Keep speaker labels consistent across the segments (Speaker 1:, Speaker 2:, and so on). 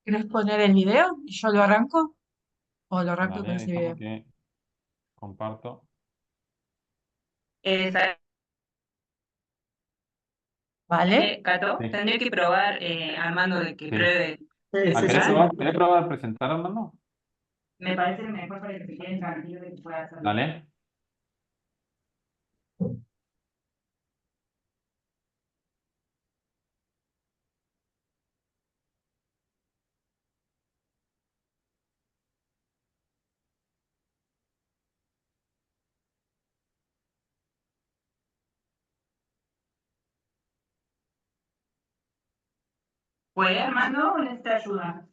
Speaker 1: ¿Querés poner el video y yo lo arranco? ¿O lo arranco
Speaker 2: Dale,
Speaker 1: con ese
Speaker 2: déjame
Speaker 1: video?
Speaker 2: que comparto.
Speaker 3: ¿Sabes
Speaker 1: ¿Vale?
Speaker 3: qué, Cato?
Speaker 2: Sí.
Speaker 3: Tendré que probar, Armando, de que
Speaker 2: Sí.
Speaker 3: pruebe
Speaker 1: Sí, sí, sí,
Speaker 2: ¿Querés
Speaker 1: sí.
Speaker 3: presentar.
Speaker 2: probar, querés probar a presentar, Armando?
Speaker 3: Me parece mejor para que se queden tranquilos de que pueda hacerlo.
Speaker 2: Dale.
Speaker 3: ¿Puede, Armando, o necesita ayuda?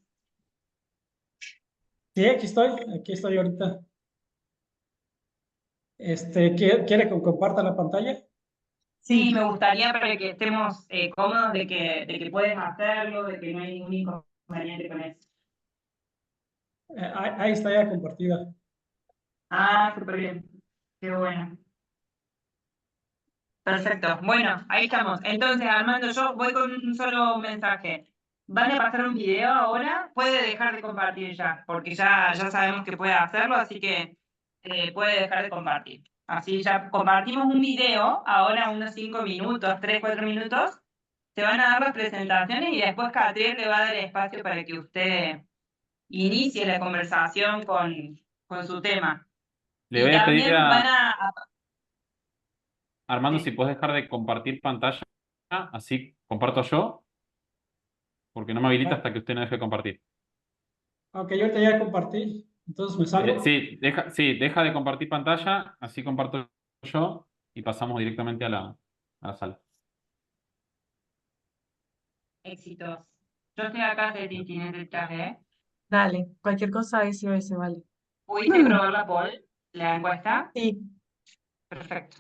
Speaker 4: Sí, aquí estoy ahorita. ¿Quiere que comparta la pantalla?
Speaker 3: Sí, me gustaría para que estemos cómodos de que pueden hacerlo, de que no hay ningún inconveniente con eso.
Speaker 4: Ahí está ya compartida.
Speaker 3: Ah, súper bien. Qué bueno. Perfecto. Bueno, ahí estamos. Entonces, Armando, yo voy con un solo mensaje. ¿Van a pasar un video ahora? Puede dejar de compartir ya, porque ya sabemos que puede hacerlo, así que puede dejar de compartir. Así ya compartimos un video, ahora unos 5 minutos, 3 4 minutos. Se van a dar las presentaciones y después Catriel le va a dar espacio para que usted inicie la conversación con su tema.
Speaker 2: Le
Speaker 3: Y
Speaker 2: voy a pedir
Speaker 3: también van
Speaker 2: a
Speaker 3: a...
Speaker 2: Armando si
Speaker 3: sí.
Speaker 2: puedes dejar de compartir pantalla, así comparto yo, porque no me habilita
Speaker 4: Ah,
Speaker 2: hasta que usted no deje de compartir.
Speaker 4: ok, yo ahorita ya compartí. Entonces me salgo.
Speaker 2: Sí, deja de compartir pantalla, así comparto yo y pasamos directamente a la sala.
Speaker 3: Éxitos. Yo estoy acá de Tintín detrás, ¿eh?
Speaker 1: Dale, cualquier cosa SOS, vale.
Speaker 3: ¿Pudiste probar la poll, la encuesta?
Speaker 1: Sí,
Speaker 3: Perfecto.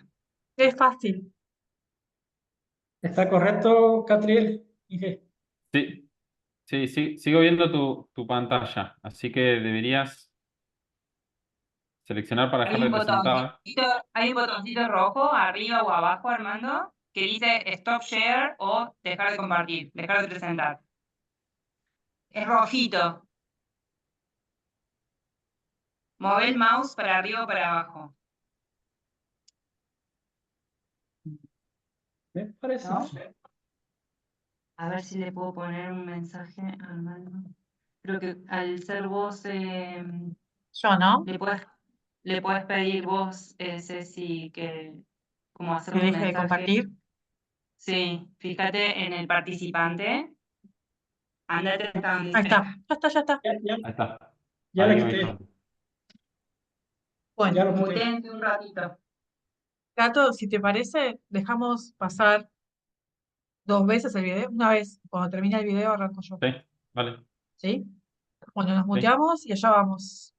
Speaker 1: es fácil.
Speaker 4: ¿Está correcto, Catriel? Dije,
Speaker 2: Sí, sí, sigo viendo tu pantalla, así que deberías seleccionar para dejar
Speaker 3: Hay
Speaker 2: de
Speaker 3: un
Speaker 2: presentar.
Speaker 3: botoncito, hay un botoncito rojo arriba o abajo, Armando, que dice Stop Share o dejar de compartir, dejar de presentar. Es rojito. Move el mouse para arriba o para abajo,
Speaker 4: me parece.
Speaker 3: ¿no? A ver si le puedo poner un mensaje a Armando. Creo que al ser vos,
Speaker 1: Yo, ¿no?
Speaker 3: le puedes pedir vos, Ceci, que como hacer
Speaker 1: Que
Speaker 3: un
Speaker 1: deje de
Speaker 3: mensaje.
Speaker 1: compartir.
Speaker 3: Sí, fíjate en el participante. Andate hasta donde
Speaker 1: Ahí
Speaker 3: dice.
Speaker 1: está. Ya está, ya está.
Speaker 2: Ahí está.
Speaker 4: Ya la
Speaker 2: Ahí me
Speaker 4: quité.
Speaker 2: llamo.
Speaker 1: Bueno,
Speaker 4: Ya lo quité.
Speaker 3: Mutense un ratito.
Speaker 1: Gato, si te parece, dejamos pasar 2 veces el video. Una vez, cuando termine el video, arranco yo.
Speaker 2: Sí, vale.
Speaker 1: ¿Sí? Bueno, nos
Speaker 2: Sí.
Speaker 1: muteamos y allá vamos.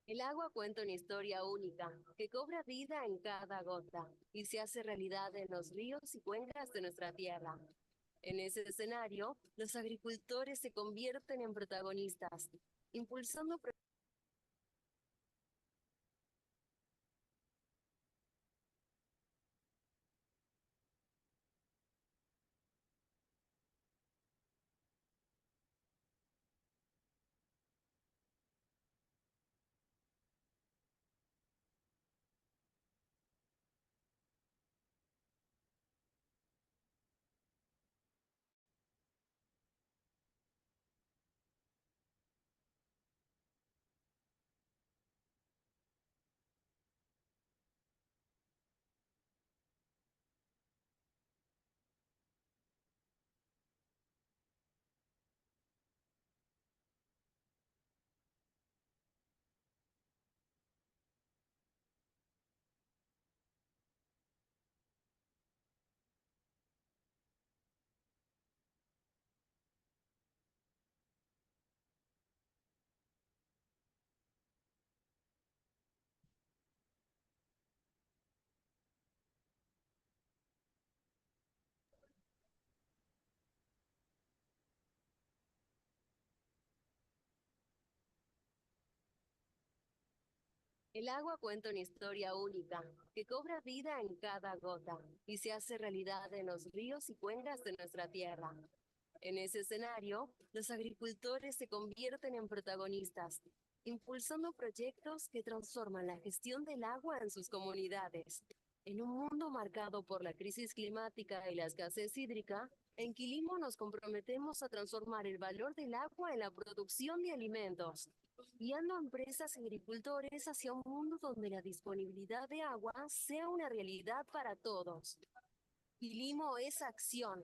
Speaker 5: El agua cuenta una historia única que cobra vida en cada gota y se hace realidad en los ríos y cuencas de nuestra tierra. En ese escenario, los agricultores se convierten en protagonistas, impulsando El agua cuenta una historia única, que cobra vida en cada gota y se hace realidad en los ríos y cuencas de nuestra tierra. En ese escenario, los agricultores se convierten en protagonistas, impulsando proyectos que transforman la gestión del agua en sus comunidades. En un mundo marcado por la crisis climática y la escasez hídrica, en Quilimo nos comprometemos a transformar el valor del agua en la producción de alimentos, guiando a empresas y agricultores hacia un mundo donde la disponibilidad de agua sea una realidad para todos. Quilimo es acción.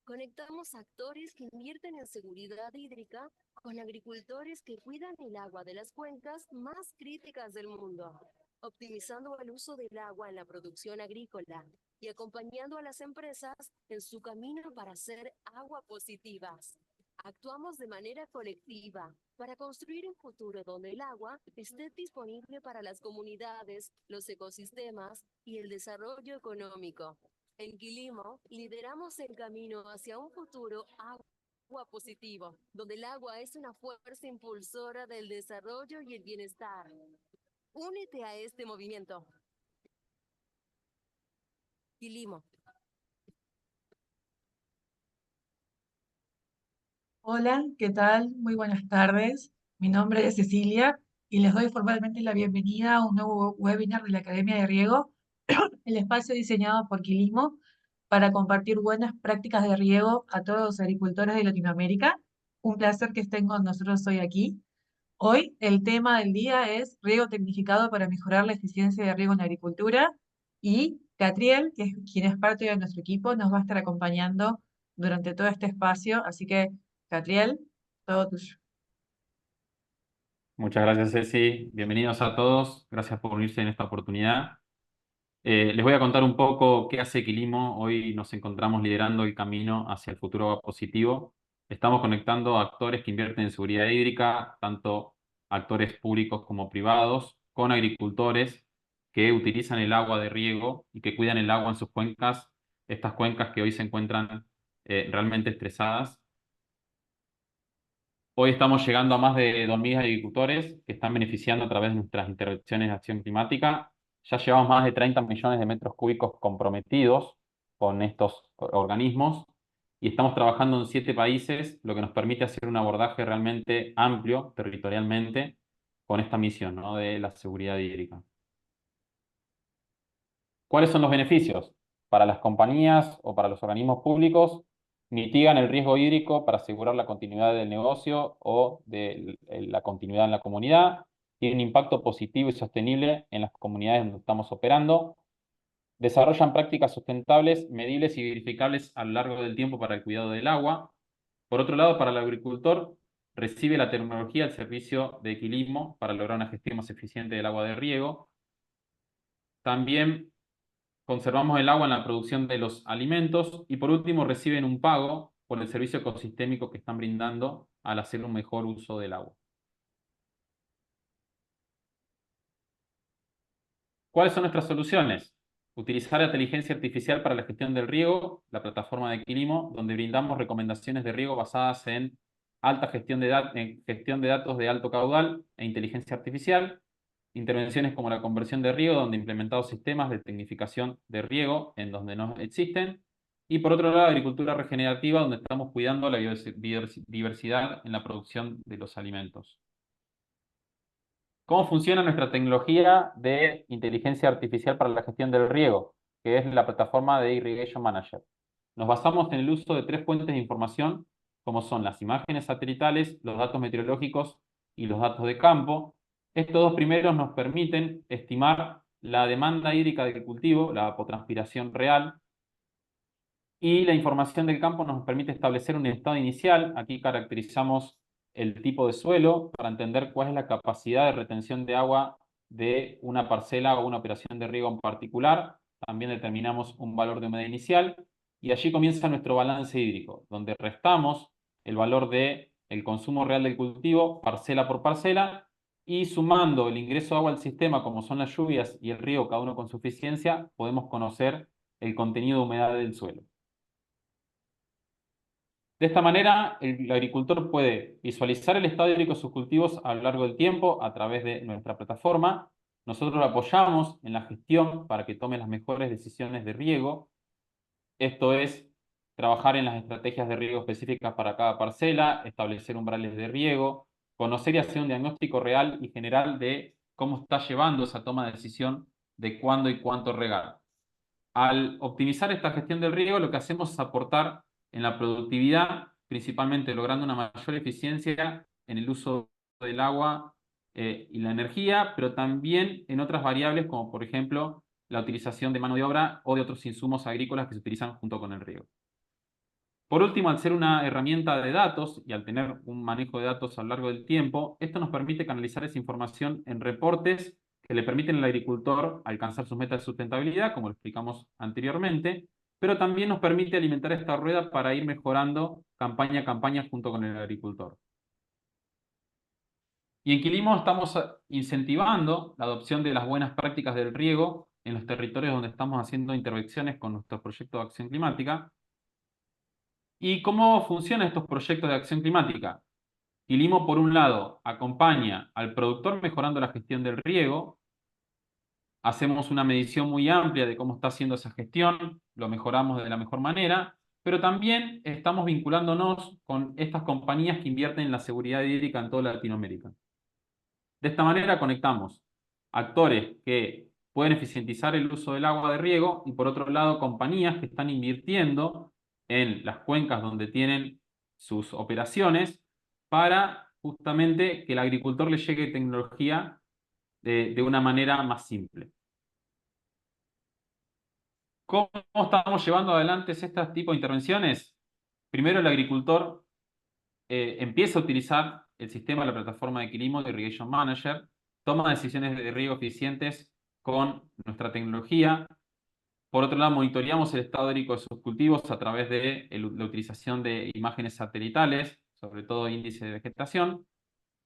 Speaker 5: Conectamos actores que invierten en seguridad hídrica con agricultores que cuidan el agua de las cuencas más críticas del mundo, optimizando el uso del agua en la producción agrícola y acompañando a las empresas en su camino para ser agua positivas. Actuamos de manera colectiva para construir un futuro donde el agua esté disponible para las comunidades, los ecosistemas y el desarrollo económico. En Quilimo, lideramos el camino hacia un futuro agua positivo, donde el agua es una fuerza impulsora del desarrollo y el bienestar. Únete a este movimiento. Quilimo.
Speaker 1: Hola, ¿qué tal? Muy buenas tardes. Mi nombre es Cecilia y les doy formalmente la bienvenida a un nuevo webinar de la Academia de Riego, el espacio diseñado por Quilimo para compartir buenas prácticas de riego a todos los agricultores de Latinoamérica. Un placer que estén con nosotros hoy aquí. Hoy el tema del día es riego tecnificado para mejorar la eficiencia de riego en la agricultura y Catriel, que es quien es parte de nuestro equipo, nos va a estar acompañando durante todo este espacio. Así que, Catriel, todo tuyo.
Speaker 2: Muchas gracias, Ceci. Bienvenidos a todos. Gracias por unirse en esta oportunidad. Les voy a contar un poco qué hace Quilimo. Hoy nos encontramos liderando el camino hacia el futuro positivo. Estamos conectando a actores que invierten en seguridad hídrica, tanto actores públicos como privados, con agricultores que utilizan el agua de riego y que cuidan el agua en sus cuencas, estas cuencas que hoy se encuentran realmente estresadas. Hoy estamos llegando a más de 2.000 agricultores que están beneficiando a través de nuestras intervenciones de acción climática. Ya llevamos más de 30 millones de metros cúbicos comprometidos con estos organismos y estamos trabajando en 7 países, lo que nos permite hacer un abordaje realmente amplio territorialmente con esta misión, ¿no?, de la seguridad hídrica. ¿Cuáles son los beneficios? Para las compañías o para los organismos públicos, mitigan el riesgo hídrico para asegurar la continuidad del negocio o de la continuidad en la comunidad. Tienen un impacto positivo y sostenible en las comunidades donde estamos operando. Desarrollan prácticas sustentables, medibles y verificables a lo largo del tiempo para el cuidado del agua. Por otro lado, para el agricultor, recibe la tecnología al servicio de Quilimo para lograr una gestión más eficiente del agua de riego. También conservamos el agua en la producción de los alimentos y por último reciben un pago por el servicio ecosistémico que están brindando al hacer un mejor uso del agua. ¿Cuáles son nuestras soluciones? Utilizar la inteligencia artificial para la gestión del riego, la plataforma de Quilimo, donde brindamos recomendaciones de riego basadas en alta gestión de datos de alto caudal e inteligencia artificial. Intervenciones como la conversión de riego, donde implementamos sistemas de tecnificación de riego en donde no existen. Y por otro lado, agricultura regenerativa, donde estamos cuidando la biodiversidad en la producción de los alimentos. ¿Cómo funciona nuestra tecnología de inteligencia artificial para la gestión del riego, que es la plataforma de Irrigation Manager? Nos basamos en el uso de 3 fuentes de información, como son las imágenes satelitales, los datos meteorológicos y los datos de campo. Estos 2 primeros nos permiten estimar la demanda hídrica del cultivo, la evapotranspiración real, y la información del campo nos permite establecer un estado inicial. Aquí caracterizamos el tipo de suelo para entender cuál es la capacidad de retención de agua de una parcela o una operación de riego en particular. También determinamos un valor de humedad inicial y allí comienza nuestro balance hídrico, donde restamos el valor del consumo real del cultivo parcela por parcela y sumando el ingreso de agua al sistema, como son las lluvias y el riego, cada uno con suficiencia, podemos conocer el contenido de humedad del suelo. De esta manera, el agricultor puede visualizar el estado hídrico de sus cultivos a lo largo del tiempo a través de nuestra plataforma Nosotros lo apoyamos en la gestión para que tome las mejores decisiones de riego. Esto es trabajar en las estrategias de riego específicas para cada parcela, establecer umbrales de riego, conocer y hacer un diagnóstico real y general de cómo está llevando esa toma de decisión de cuándo y cuánto regar. Al optimizar esta gestión del riego, lo que hacemos es aportar en la productividad, principalmente logrando una mayor eficiencia en el uso del agua y la energía, pero también en otras variables como por ejemplo la utilización de mano de obra o de otros insumos agrícolas que se utilizan junto con el riego. Por último, al ser una herramienta de datos y al tener un manejo de datos a lo largo del tiempo, esto nos permite canalizar esa información en reportes que le permiten al agricultor alcanzar sus metas de sustentabilidad, como lo explicamos anteriormente, pero también nos permite alimentar esta rueda para ir mejorando campaña a campaña junto con el agricultor. Y en Quilimo estamos incentivando la adopción de las buenas prácticas del riego en los territorios donde estamos haciendo intervenciones con nuestro proyecto de acción climática. ¿Y cómo funcionan estos proyectos de acción climática? Quilimo, por un lado, acompaña al productor mejorando la gestión del riego. Hacemos una medición muy amplia de cómo está haciendo esa gestión, lo mejoramos de la mejor manera, pero también estamos vinculándonos con estas compañías que invierten en la seguridad hídrica en toda Latinoamérica. De esta manera conectamos actores que pueden eficientizar el uso del agua de riego y por otro lado compañías que están invirtiendo en las cuencas donde tienen sus operaciones para justamente que el agricultor le llegue tecnología de una manera más simple. ¿Cómo estamos llevando adelante este tipo de intervenciones? Primero el agricultor empieza a utilizar el sistema de la plataforma de Quilimo de Irrigation Manager, toma decisiones de riego eficientes con nuestra tecnología. Por otro lado, monitoreamos el estado hídrico de sus cultivos a través de la utilización de imágenes satelitales, sobre todo índice de vegetación.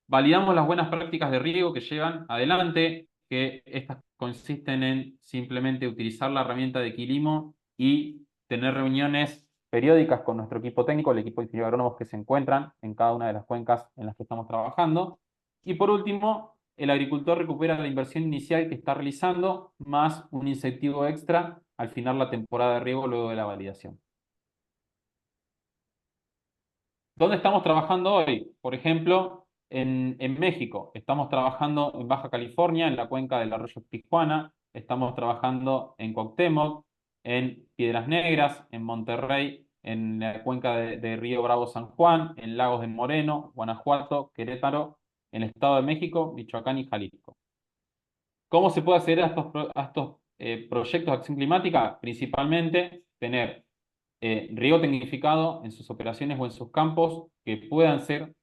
Speaker 2: Validamos las buenas prácticas de riego que llevan adelante, que estas consisten en simplemente utilizar la herramienta de Quilimo y tener reuniones periódicas con nuestro equipo técnico, el equipo de ingenieros agrónomos que se encuentran en cada una de las cuencas en las que estamos trabajando. Y por último, el agricultor recupera la inversión inicial que está realizando, más un incentivo extra al final la temporada de riego luego de la validación. ¿Dónde estamos trabajando hoy? Por ejemplo, en México. Estamos trabajando en Baja California, en la cuenca del arroyo Tijuana. Estamos trabajando en Cuauhtémoc, en Piedras Negras, en Monterrey, en la cuenca de Río Bravo San Juan, en Lagos de Moreno, Guanajuato, Querétaro, en el Estado de México, Michoacán y Jalisco. ¿Cómo se puede acceder a estos proyectos de acción climática? Principalmente tener riego tecnificado en sus operaciones o en sus campos que puedan ser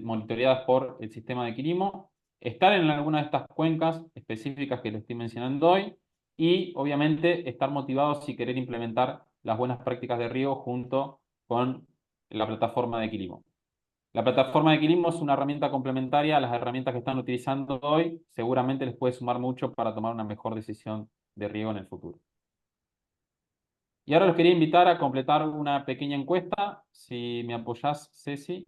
Speaker 2: monitoreadas por el sistema de Quilimo, estar en alguna de estas cuencas específicas que les estoy mencionando hoy y obviamente estar motivados y querer implementar las buenas prácticas de riego junto con la plataforma de Quilimo. La plataforma de Quilimo es una herramienta complementaria a las herramientas que están utilizando hoy. Seguramente les puede sumar mucho para tomar una mejor decisión de riego en el futuro. Y ahora los quería invitar a completar una pequeña encuesta. Si me apoyás, Ceci.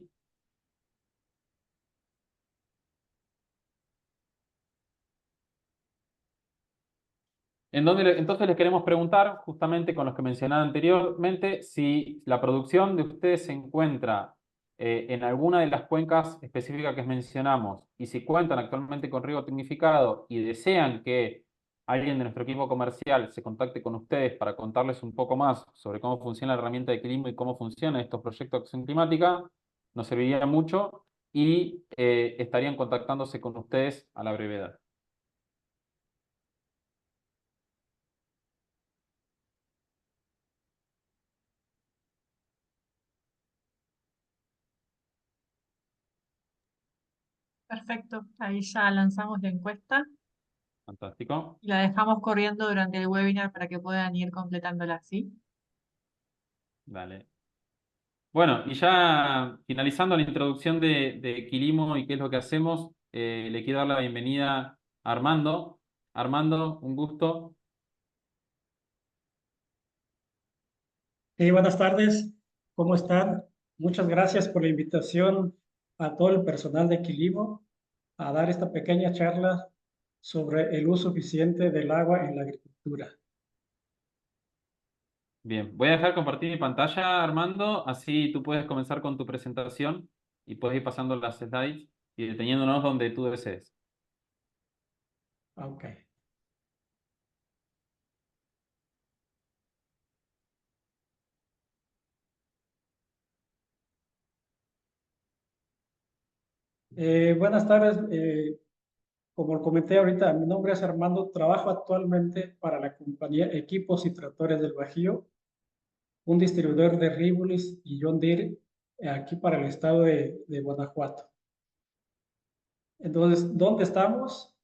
Speaker 2: Entonces les queremos preguntar, justamente con los que mencionaba anteriormente, si la producción de ustedes se encuentra en alguna de las cuencas específicas que mencionamos y si cuentan actualmente con riego tecnificado y desean que alguien de nuestro equipo comercial se contacte con ustedes para contarles un poco más sobre cómo funciona la herramienta de Quilimo y cómo funcionan estos proyectos de acción climática, nos serviría mucho y estarían contactándose con ustedes a la brevedad.
Speaker 1: Perfecto, ahí ya lanzamos la encuesta
Speaker 2: Fantástico.
Speaker 1: y la dejamos corriendo durante el webinar para que puedan ir completándola, ¿sí?
Speaker 2: Dale. Bueno, y ya finalizando la introducción de Quilimo y qué es lo que hacemos, le quiero dar la bienvenida a Armando. Armando, un gusto.
Speaker 4: Sí, buenas tardes. ¿Cómo están? Muchas gracias por la invitación a todo el personal de Quilimo a dar esta pequeña charla sobre el uso eficiente del agua en la agricultura.
Speaker 2: Bien, voy a dejar compartir mi pantalla, Armando, así tú puedes comenzar con tu presentación y puedes ir pasando las slides y deteniéndonos donde tú desees.
Speaker 4: Ok. Buenas tardes. Como lo comenté ahorita, mi nombre es Armando. Trabajo actualmente para la compañía Equipos y Tractores del Bajío, un distribuidor de Rivolis y John Deere aquí para el estado de Guanajuato. Entonces, ¿dónde estamos?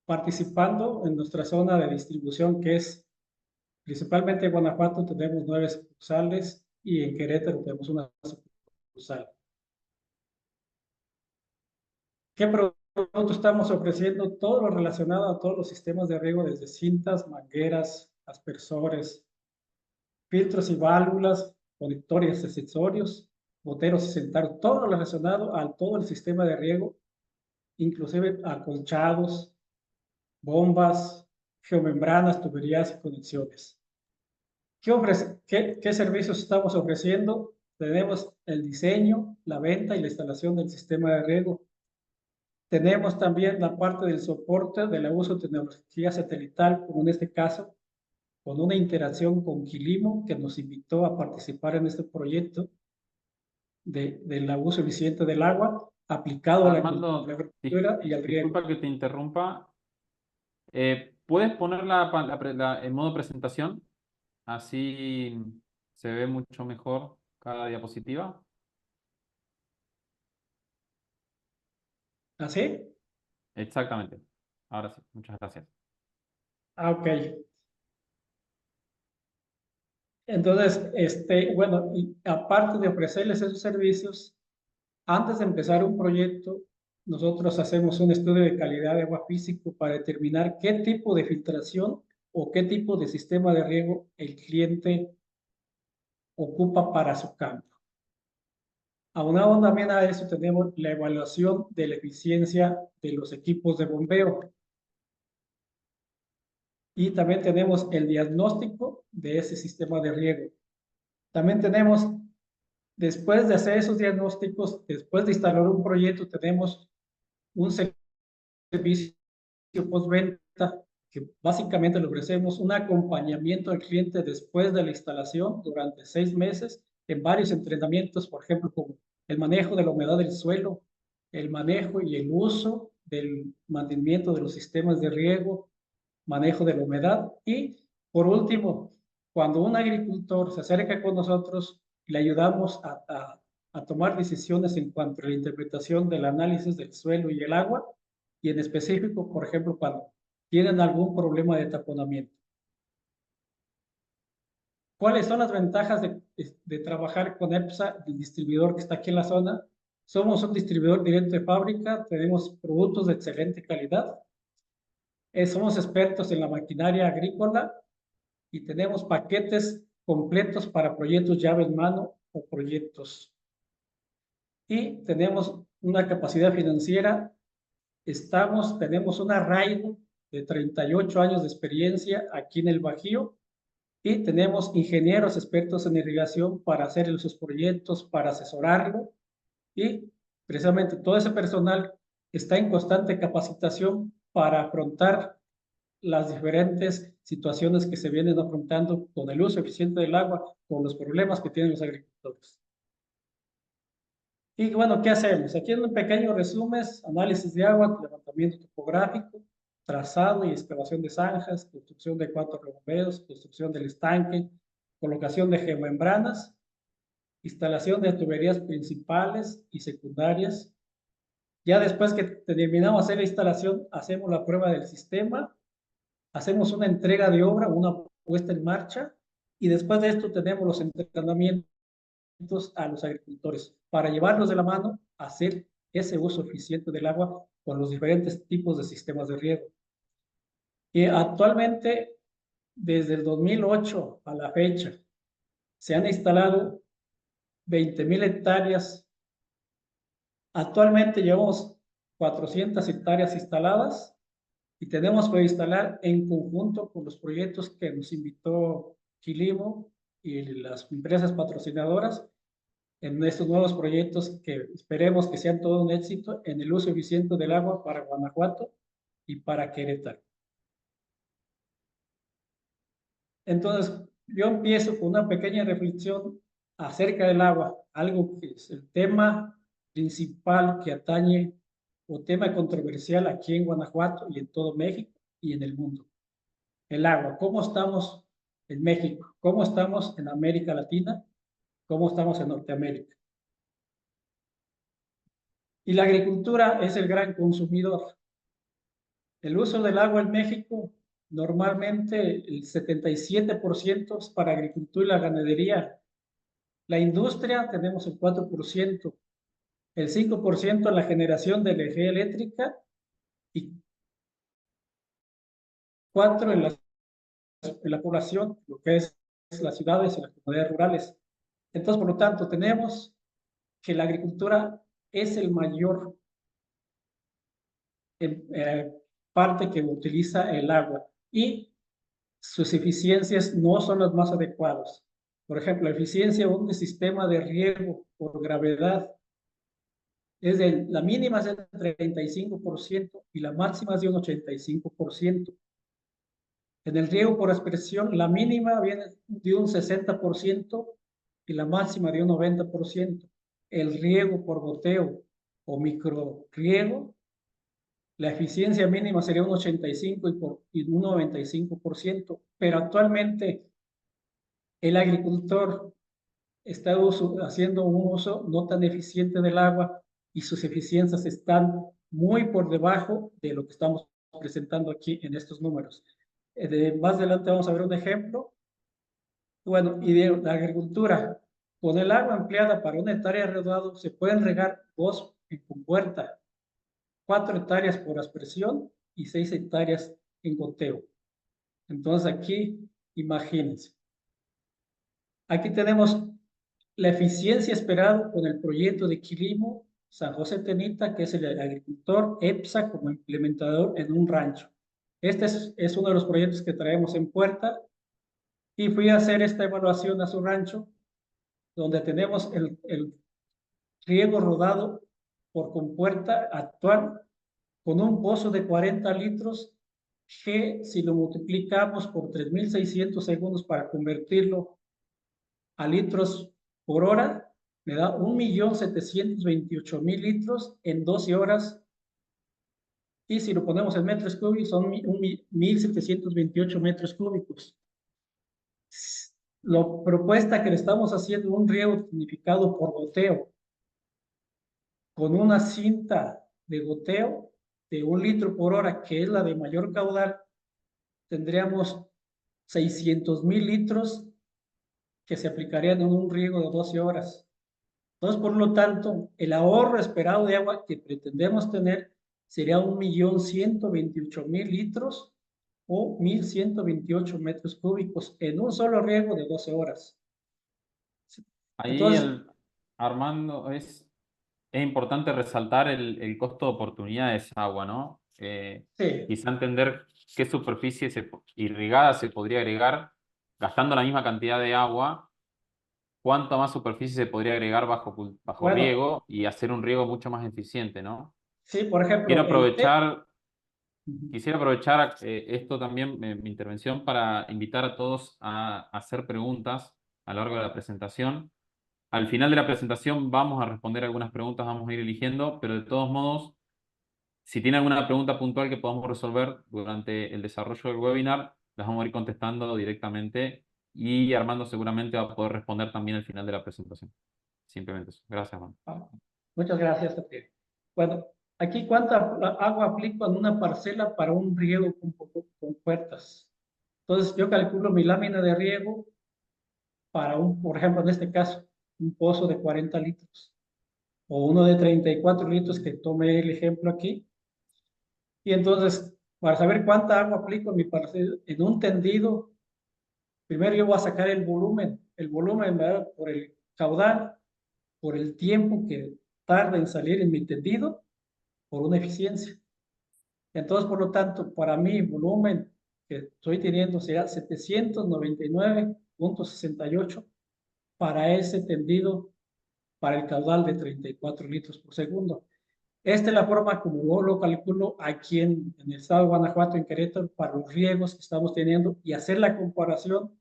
Speaker 4: Participando en nuestra zona de distribución, que es principalmente en Guanajuato, tenemos 9 sucursales y en Querétaro tenemos una sucursal. ¿Qué producto estamos ofreciendo? Todo lo relacionado a todos los sistemas de riego, desde cintas, mangueras, aspersores, filtros y válvulas, conectores, accesorios, boteros y centauros, todo lo relacionado a todo el sistema de riego, inclusive acolchados, bombas, geomembranas, tuberías y conexiones. ¿Qué servicios estamos ofreciendo? Tenemos el diseño, la venta y la instalación del sistema de riego. Tenemos también la parte del soporte del uso de tecnología satelital, como en este caso, con una interacción con Quilimo, que nos invitó a participar en este proyecto del uso eficiente del agua aplicado a la
Speaker 2: Armando,
Speaker 4: agricultura y al riego.
Speaker 2: disculpa que te interrumpa. ¿Puedes poner en modo presentación? Así se ve mucho mejor cada diapositiva.
Speaker 4: ¿Así?
Speaker 2: Exactamente. Ahora sí, muchas gracias.
Speaker 4: Ok. Entonces, bueno, y aparte de ofrecerles esos servicios, antes de empezar un proyecto, nosotros hacemos un estudio de calidad de agua físico para determinar qué tipo de filtración o qué tipo de sistema de riego el cliente ocupa para su campo. Aunado también a eso, tenemos la evaluación de la eficiencia de los equipos de bombeo. Y también tenemos el diagnóstico de ese sistema de riego. También tenemos, después de hacer esos diagnósticos, después de instalar un proyecto, tenemos un servicio postventa que básicamente le ofrecemos un acompañamiento al cliente después de la instalación durante 6 meses en varios entrenamientos, por ejemplo, como el manejo de la humedad del suelo, el manejo y el uso del mantenimiento de los sistemas de riego, manejo de la humedad y, por último, cuando un agricultor se acerca con nosotros, le ayudamos a tomar decisiones en cuanto a la interpretación del análisis del suelo y el agua, y en específico, por ejemplo, cuando tienen algún problema de taponamiento. ¿Cuáles son las ventajas de trabajar con EPSA, el distribuidor que está aquí en la zona? Somos un distribuidor directo de fábrica, tenemos productos de excelente calidad, somos expertos en la maquinaria agrícola y tenemos paquetes completos para proyectos llave en mano o proyectos. Y tenemos una capacidad financiera, tenemos una arraigo de 38 años de experiencia aquí en el Bajío y tenemos ingenieros expertos en irrigación para hacer esos proyectos, para asesorarlo, y precisamente todo ese personal está en constante capacitación para afrontar las diferentes situaciones que se vienen afrontando con el uso eficiente del agua, con los problemas que tienen los agricultores. Y bueno, ¿qué hacemos? Aquí en un pequeño resumen: análisis de agua, levantamiento topográfico, trazado y excavación de zanjas, construcción de 4 rebombeos, construcción del estanque, colocación de geomembranas, instalación de tuberías principales y secundarias. Ya después que terminamos hacer la instalación, hacemos la prueba del sistema, hacemos una entrega de obra, una puesta en marcha, y después de esto tenemos los entrenamientos a los agricultores para llevarlos de la mano a hacer ese uso eficiente del agua con los diferentes tipos de sistemas de riego. Y actualmente, desde el 2008 a la fecha, se han instalado 20,000 hectáreas. Actualmente llevamos 400 hectáreas instaladas y tenemos que instalar en conjunto con los proyectos que nos invitó Quilimo y las empresas patrocinadoras en estos nuevos proyectos que esperemos que sean todo un éxito en el uso eficiente del agua para Guanajuato y para Querétaro. Entonces, yo empiezo con una pequeña reflexión acerca del agua, algo que es el tema principal que atañe o tema controversial aquí en Guanajuato y en todo México y en el mundo. El agua, ¿cómo estamos en México? ¿Cómo estamos en América Latina? ¿Cómo estamos en Norteamérica? Y la agricultura es el gran consumidor. El uso del agua en México, normalmente el 77% es para agricultura y la ganadería. La industria tenemos el 4%, el 5% en la generación de energía eléctrica y 4% en la población, lo que es las ciudades y las comunidades rurales. Entonces, por lo tanto, tenemos que la agricultura es el mayor parte que utiliza el agua y sus eficiencias no son las más adecuadas. Por ejemplo, la eficiencia de un sistema de riego por gravedad la mínima es del 35% y la máxima es de un 85%. En el riego por aspersión, la mínima viene de un 60% y la máxima de un 90%. El riego por goteo o microriego, la eficiencia mínima sería un 85% y un 95%, pero actualmente el agricultor está haciendo un uso no tan eficiente del agua y sus eficiencias están muy por debajo de lo que estamos presentando aquí en estos números. Más adelante vamos a ver un ejemplo. Bueno, y de la agricultura, con el agua empleada para una hectárea de regado se pueden regar 2 en compuerta, 4 hectáreas por aspersión y 6 hectáreas en goteo. Entonces aquí, imagínense. Aquí tenemos la eficiencia esperada con el proyecto de Quilimo San José Tenita, que es el agricultor EPSA como implementador en un rancho. Este es uno de los proyectos que traemos en puerta y fui a hacer esta evaluación a su rancho, donde tenemos el riego rodado por compuerta actual con un pozo de 40 litros que si lo multiplicamos por 3.600 segundos para convertirlo a litros por hora, me da 1.728.000 litros en 12 horas. Y si lo ponemos en metros cúbicos, son 1.728 metros cúbicos. La propuesta que le estamos haciendo, un riego tecnificado por goteo, con una cinta de goteo de 1 litro por hora, que es la de mayor caudal, tendríamos 600.000 litros que se aplicarían en un riego de 12 horas. Entonces, por lo tanto, el ahorro esperado de agua que pretendemos tener sería 1.128.000 litros o 1.128 metros cúbicos en un solo riego de 12 horas.
Speaker 2: Ahí,
Speaker 4: Entonces,
Speaker 2: Armando, es importante resaltar el costo de oportunidad de esa agua, ¿no?
Speaker 4: sí,
Speaker 2: Quizá entender qué superficie irrigada se podría agregar gastando la misma cantidad de agua, cuánta más superficie se podría agregar bajo
Speaker 4: bueno,
Speaker 2: riego y hacer un riego mucho más eficiente, ¿no?
Speaker 4: sí, por
Speaker 2: Quiero
Speaker 4: ejemplo,
Speaker 2: aprovechar, quisiera aprovechar esto también, mi intervención, para invitar a todos a hacer preguntas a lo largo de la presentación. Al final de la presentación vamos a responder algunas preguntas, vamos a ir eligiendo, pero de todos modos, si tiene alguna pregunta puntual que podamos resolver durante el desarrollo del webinar, las vamos a ir contestando directamente y Armando seguramente va a poder responder también al final de la presentación. Simplemente eso. Gracias, Armando.
Speaker 4: muchas gracias a ti. Bueno, aquí cuánta agua aplico en una parcela para un riego con puertas. Entonces, yo calculo mi lámina de riego para por ejemplo, en este caso, un pozo de 40 litros o uno de 34 litros que tomé el ejemplo aquí. Y entonces, para saber cuánta agua aplico en mi parcela, en un tendido, primero yo voy a sacar el volumen ¿verdad? Por el caudal, por el tiempo que tarda en salir en mi tendido, por una eficiencia. Entonces, por lo tanto, para mí, el volumen que estoy teniendo será 799.68 para ese tendido, para el caudal de 34 litros por segundo. Esta es la forma como yo lo calculo aquí en el estado de Guanajuato, en Querétaro, para los riegos que estamos teniendo y hacer la comparación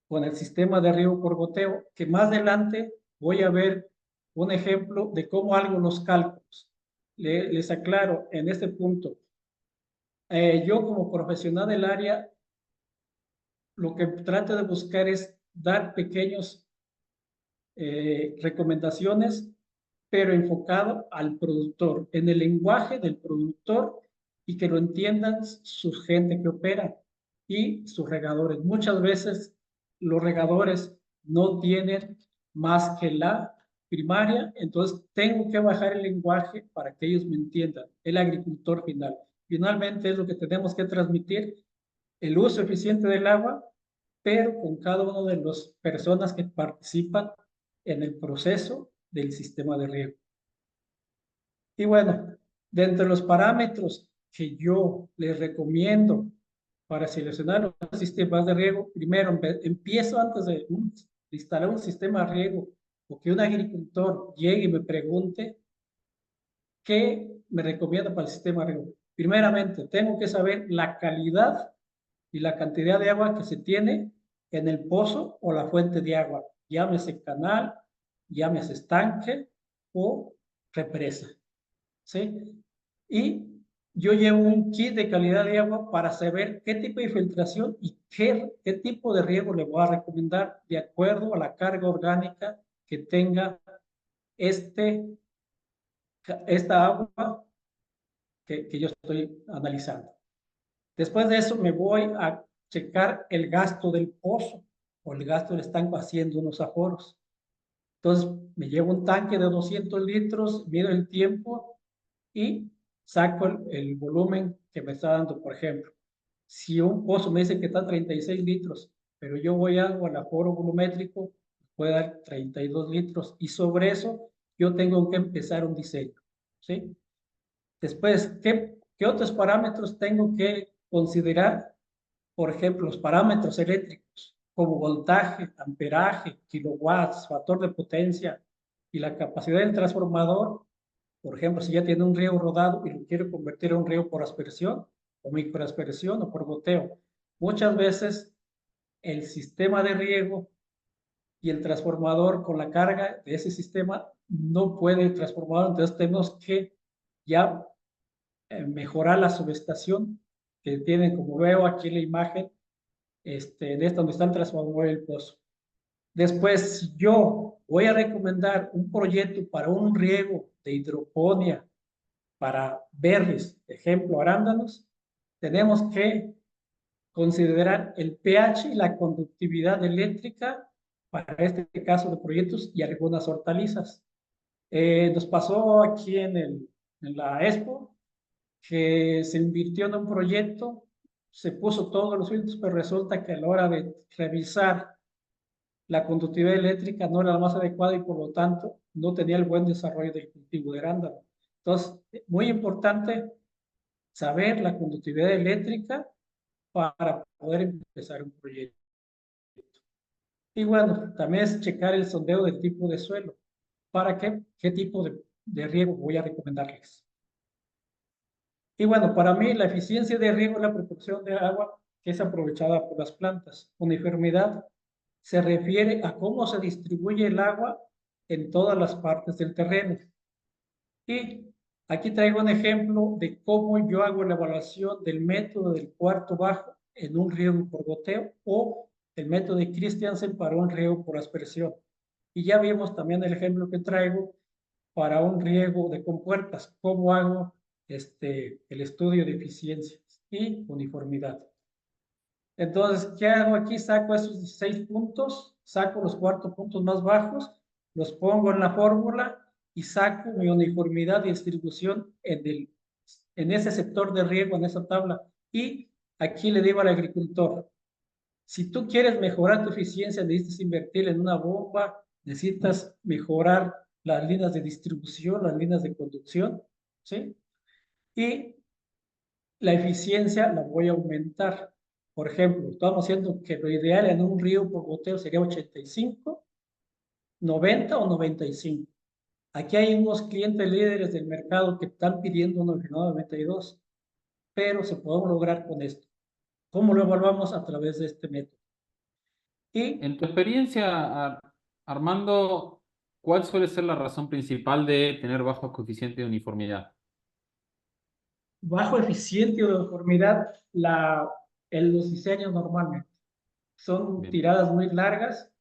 Speaker 4: con el sistema de riego por goteo, que más adelante voy a ver un ejemplo de cómo hago los cálculos. Les aclaro en este punto, yo como profesional del área, lo que trato de buscar es dar pequeños recomendaciones, pero enfocado al productor, en el lenguaje del productor y que lo entiendan su gente que opera y sus regadores. Muchas veces los regadores no tienen más que la primaria, entonces tengo que bajar el lenguaje para que ellos me entiendan, el agricultor final. Finalmente es lo que tenemos que transmitir, el uso eficiente del agua, pero con cada una de las personas que participan en el proceso del sistema de riego. Y bueno, de entre los parámetros que yo les recomiendo para seleccionar los sistemas de riego, primero empiezo antes de instalar un sistema de riego o que un agricultor llegue y me pregunte qué me recomienda para el sistema de riego. Primeramente, tengo que saber la calidad y la cantidad de agua que se tiene en el pozo o la fuente de agua, llámese canal, llámese estanque o represa, ¿sí? Y yo llevo un kit de calidad de agua para saber qué tipo de filtración y qué tipo de riego le voy a recomendar de acuerdo a la carga orgánica que tenga esta agua que yo estoy analizando. Después de eso me voy a checar el gasto del pozo o el gasto del estanque haciendo unos aforos. Entonces me llevo un tanque de 200 litros, mido el tiempo y saco el volumen que me está dando. Por ejemplo, si un pozo me dice que está 36 litros, pero yo voy al aforo volumétrico, puede dar 32 litros y sobre eso yo tengo que empezar un diseño, ¿sí? Después, ¿qué otros parámetros tengo que considerar? Por ejemplo, los parámetros eléctricos, como voltaje, amperaje, kilowatts, factor de potencia y la capacidad del transformador. Por ejemplo, si ya tiene un riego rodado y lo quiero convertir en un riego por aspersión o microaspersión o por goteo. Muchas veces el sistema de riego y el transformador con la carga de ese sistema no puede transformar, entonces tenemos que ya mejorar la subestación que tienen, como veo aquí en la imagen, de esta donde está el transformador del pozo. Después, si yo voy a recomendar un proyecto para un riego de hidroponía para berries, ejemplo, arándanos, tenemos que considerar el pH y la conductividad eléctrica para este caso de proyectos y algunas hortalizas. Nos pasó aquí en la Expo que se invirtió en un proyecto, se puso todos los filtros, pero resulta que a la hora de revisar la conductividad eléctrica no era la más adecuada y por lo tanto no tenía el buen desarrollo del cultivo de arándano. Entonces, muy importante saber la conductividad eléctrica para poder empezar un proyecto. Y bueno, también es checar el sondeo del tipo de suelo. ¿Para qué tipo de riego voy a recomendarles? Y bueno, para mí la eficiencia de riego es la proporción de agua que es aprovechada por las plantas. Uniformidad se refiere a cómo se distribuye el agua en todas las partes del terreno. Y aquí traigo un ejemplo de cómo yo hago la evaluación del método del cuarto bajo en un riego por goteo o el método de Christiansen para un riego por aspersión. Y ya vimos también el ejemplo que traigo para un riego de compuertas, cómo hago el estudio de eficiencias y uniformidad. Entonces, ¿qué hago aquí? Saco esos 16 puntos, saco los 4 puntos más bajos, los pongo en la fórmula y saco mi uniformidad de distribución en ese sector de riego, en esa tabla. Y aquí le digo al agricultor, si tú quieres mejorar tu eficiencia, necesitas invertir en una bomba, necesitas mejorar las líneas de distribución, las líneas de conducción, ¿sí? y la eficiencia la voy a aumentar. Por ejemplo, estamos haciendo que lo ideal en un río por goteo sería 85, 90 o 95. Aquí hay unos clientes líderes del mercado que están pidiendo un 92, pero se puede lograr con esto. ¿Cómo lo evaluamos? A través de este método. Y
Speaker 2: En tu experiencia, Armando, ¿cuál suele ser la razón principal de tener bajos coeficientes de uniformidad?
Speaker 4: bajo eficiente o de uniformidad, los diseños normalmente son
Speaker 2: Bien.
Speaker 4: tiradas muy largas,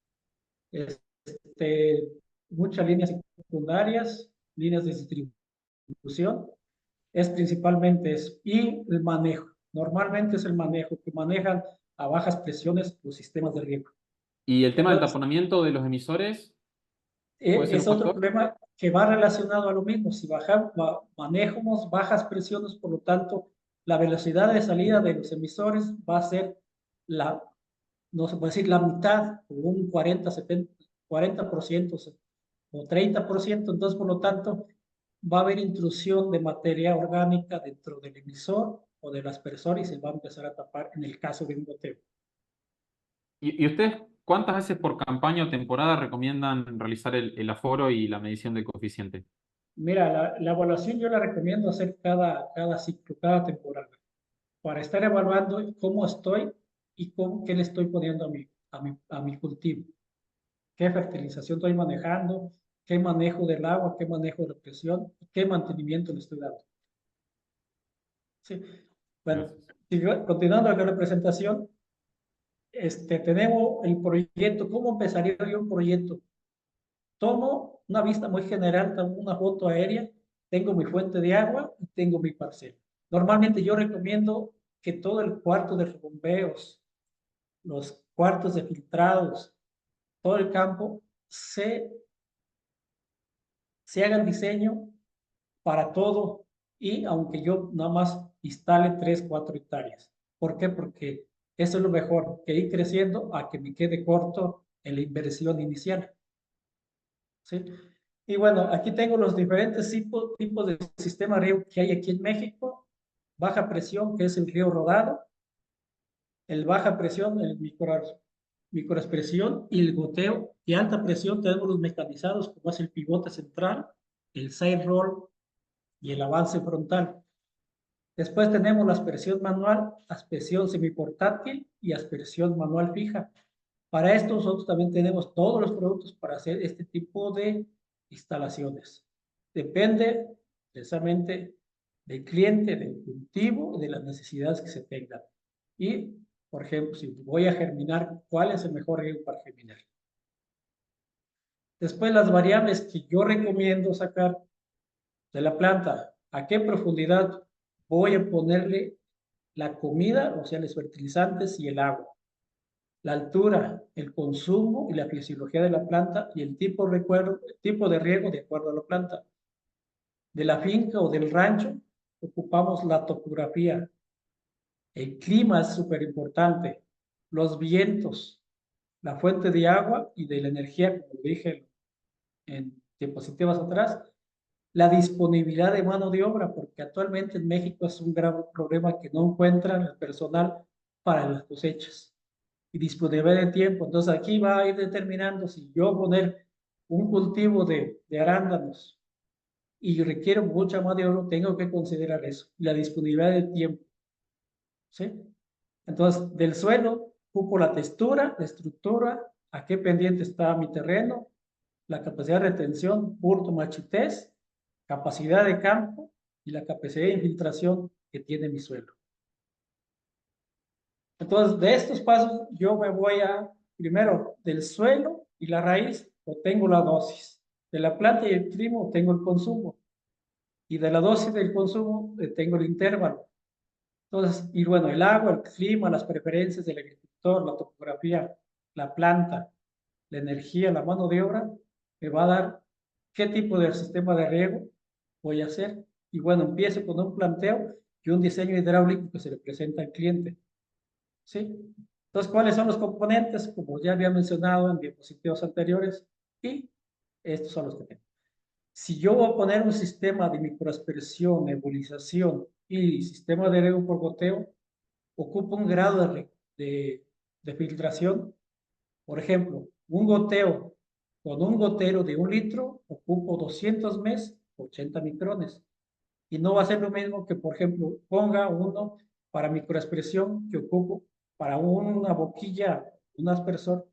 Speaker 4: este, muchas líneas secundarias, líneas de distribución, es principalmente eso. Y el manejo, normalmente es el manejo, que manejan a bajas presiones los sistemas de riego.
Speaker 2: ¿Y el tema del
Speaker 4: Entonces,
Speaker 2: taponamiento de los emisores puede ser un
Speaker 4: es otro
Speaker 2: factor?
Speaker 4: problema que va relacionado a lo mismo. Si manejamos bajas presiones, por lo tanto, la velocidad de salida de los emisores va a ser no se puede decir la mitad, o un 40, 70, 40% o 30%. Entonces, por lo tanto, va a haber intrusión de materia orgánica dentro del emisor o del aspersor y se va a empezar a tapar en el caso de un goteo.
Speaker 2: ¿Y ustedes cuántas veces por campaña o temporada recomiendan realizar el aforo y la medición del coeficiente?
Speaker 4: Mira, la evaluación yo la recomiendo hacer cada ciclo, cada temporada, para estar evaluando cómo estoy y qué le estoy poniendo a mi cultivo. Qué fertilización estoy manejando, qué manejo del agua, qué manejo de la presión, qué mantenimiento le estoy dando. Sí. Bueno, continuando con la presentación, tenemos el proyecto. ¿Cómo empezaría yo un proyecto? Tomo una vista muy general, tomo una foto aérea, tengo mi fuente de agua y tengo mi parcela. Normalmente yo recomiendo que todo el cuarto de bombeos, los cuartos de filtrados, todo el campo se haga el diseño para todo y aunque yo nada más instale 3, 4 hectáreas. ¿Por qué? Porque eso es lo mejor, que ir creciendo a que me quede corto en la inversión inicial. ¿Sí? Y bueno, aquí tengo los diferentes tipos de sistema de riego que hay aquí en México. Baja presión, que es el río rodado. El baja presión, el microexpresión y el goteo. Y alta presión tenemos los mecanizados, como es el pivote central, el side roll y el avance frontal. Después tenemos la aspersión manual, aspersión semiportátil y aspersión manual fija. Para esto nosotros también tenemos todos los productos para hacer este tipo de instalaciones. Depende precisamente del cliente, del cultivo, de las necesidades que se tengan. Y, por ejemplo, si voy a germinar, ¿cuál es el mejor riego para germinar? Después las variables que yo recomiendo sacar de la planta, ¿a qué profundidad voy a ponerle la comida, o sea, los fertilizantes y el agua? La altura, el consumo y la fisiología de la planta y el tipo de riego de acuerdo a la planta. De la finca o del rancho, ocupamos la topografía. El clima es súper importante. Los vientos, la fuente de agua y de la energía, como dije en diapositivas atrás, la disponibilidad de mano de obra, porque actualmente en México es un gran problema que no encuentran el personal para las cosechas y disponibilidad de tiempo. Entonces aquí va a ir determinando si yo poner un cultivo de arándanos y requiero mucha mano de obra, tengo que considerar eso, la disponibilidad de tiempo. ¿Sí? Entonces, del suelo, ocupo la textura, la estructura, a qué pendiente está mi terreno, la capacidad de retención, hurto, machitez, capacidad de campo y la capacidad de infiltración que tiene mi suelo. Entonces, de estos pasos, yo me voy primero, del suelo y la raíz, obtengo la dosis. De la planta y el clima, obtengo el consumo. Y de la dosis del consumo, tengo el intervalo. Entonces, y bueno, el agua, el clima, las preferencias del agricultor, la topografía, la planta, la energía, la mano de obra, me va a dar qué tipo de sistema de riego voy a hacer. Y bueno, empiezo con un planteo y un diseño hidráulico que se le presenta al cliente. ¿Sí? Entonces, ¿cuáles son los componentes? Como ya había mencionado en diapositivas anteriores, y estos son los que tengo. Si yo voy a poner un sistema de microaspersión, nebulización y sistema de riego por goteo ocupa un grado de filtración. Por ejemplo, un goteo con un gotero de 1 litro ocupo 200 mes, 80 micrones. Y no va a ser lo mismo que, por ejemplo, ponga uno para microexpresión que ocupo para una boquilla, un aspersor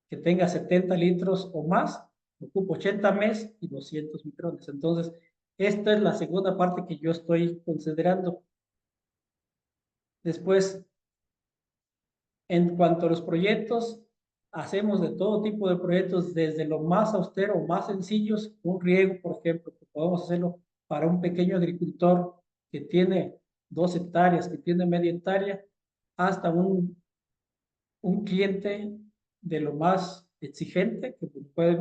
Speaker 4: que tenga 70 litros o más, ocupo 80 mes y 200 micrones. Entonces, esta es la segunda parte que yo estoy considerando. Después, en cuanto a los proyectos, hacemos de todo tipo de proyectos, desde lo más austero, más sencillos, un riego, por ejemplo, que podemos hacerlo para un pequeño agricultor que tiene 2 hectáreas, que tiene media hectárea, hasta un cliente de lo más exigente, que puede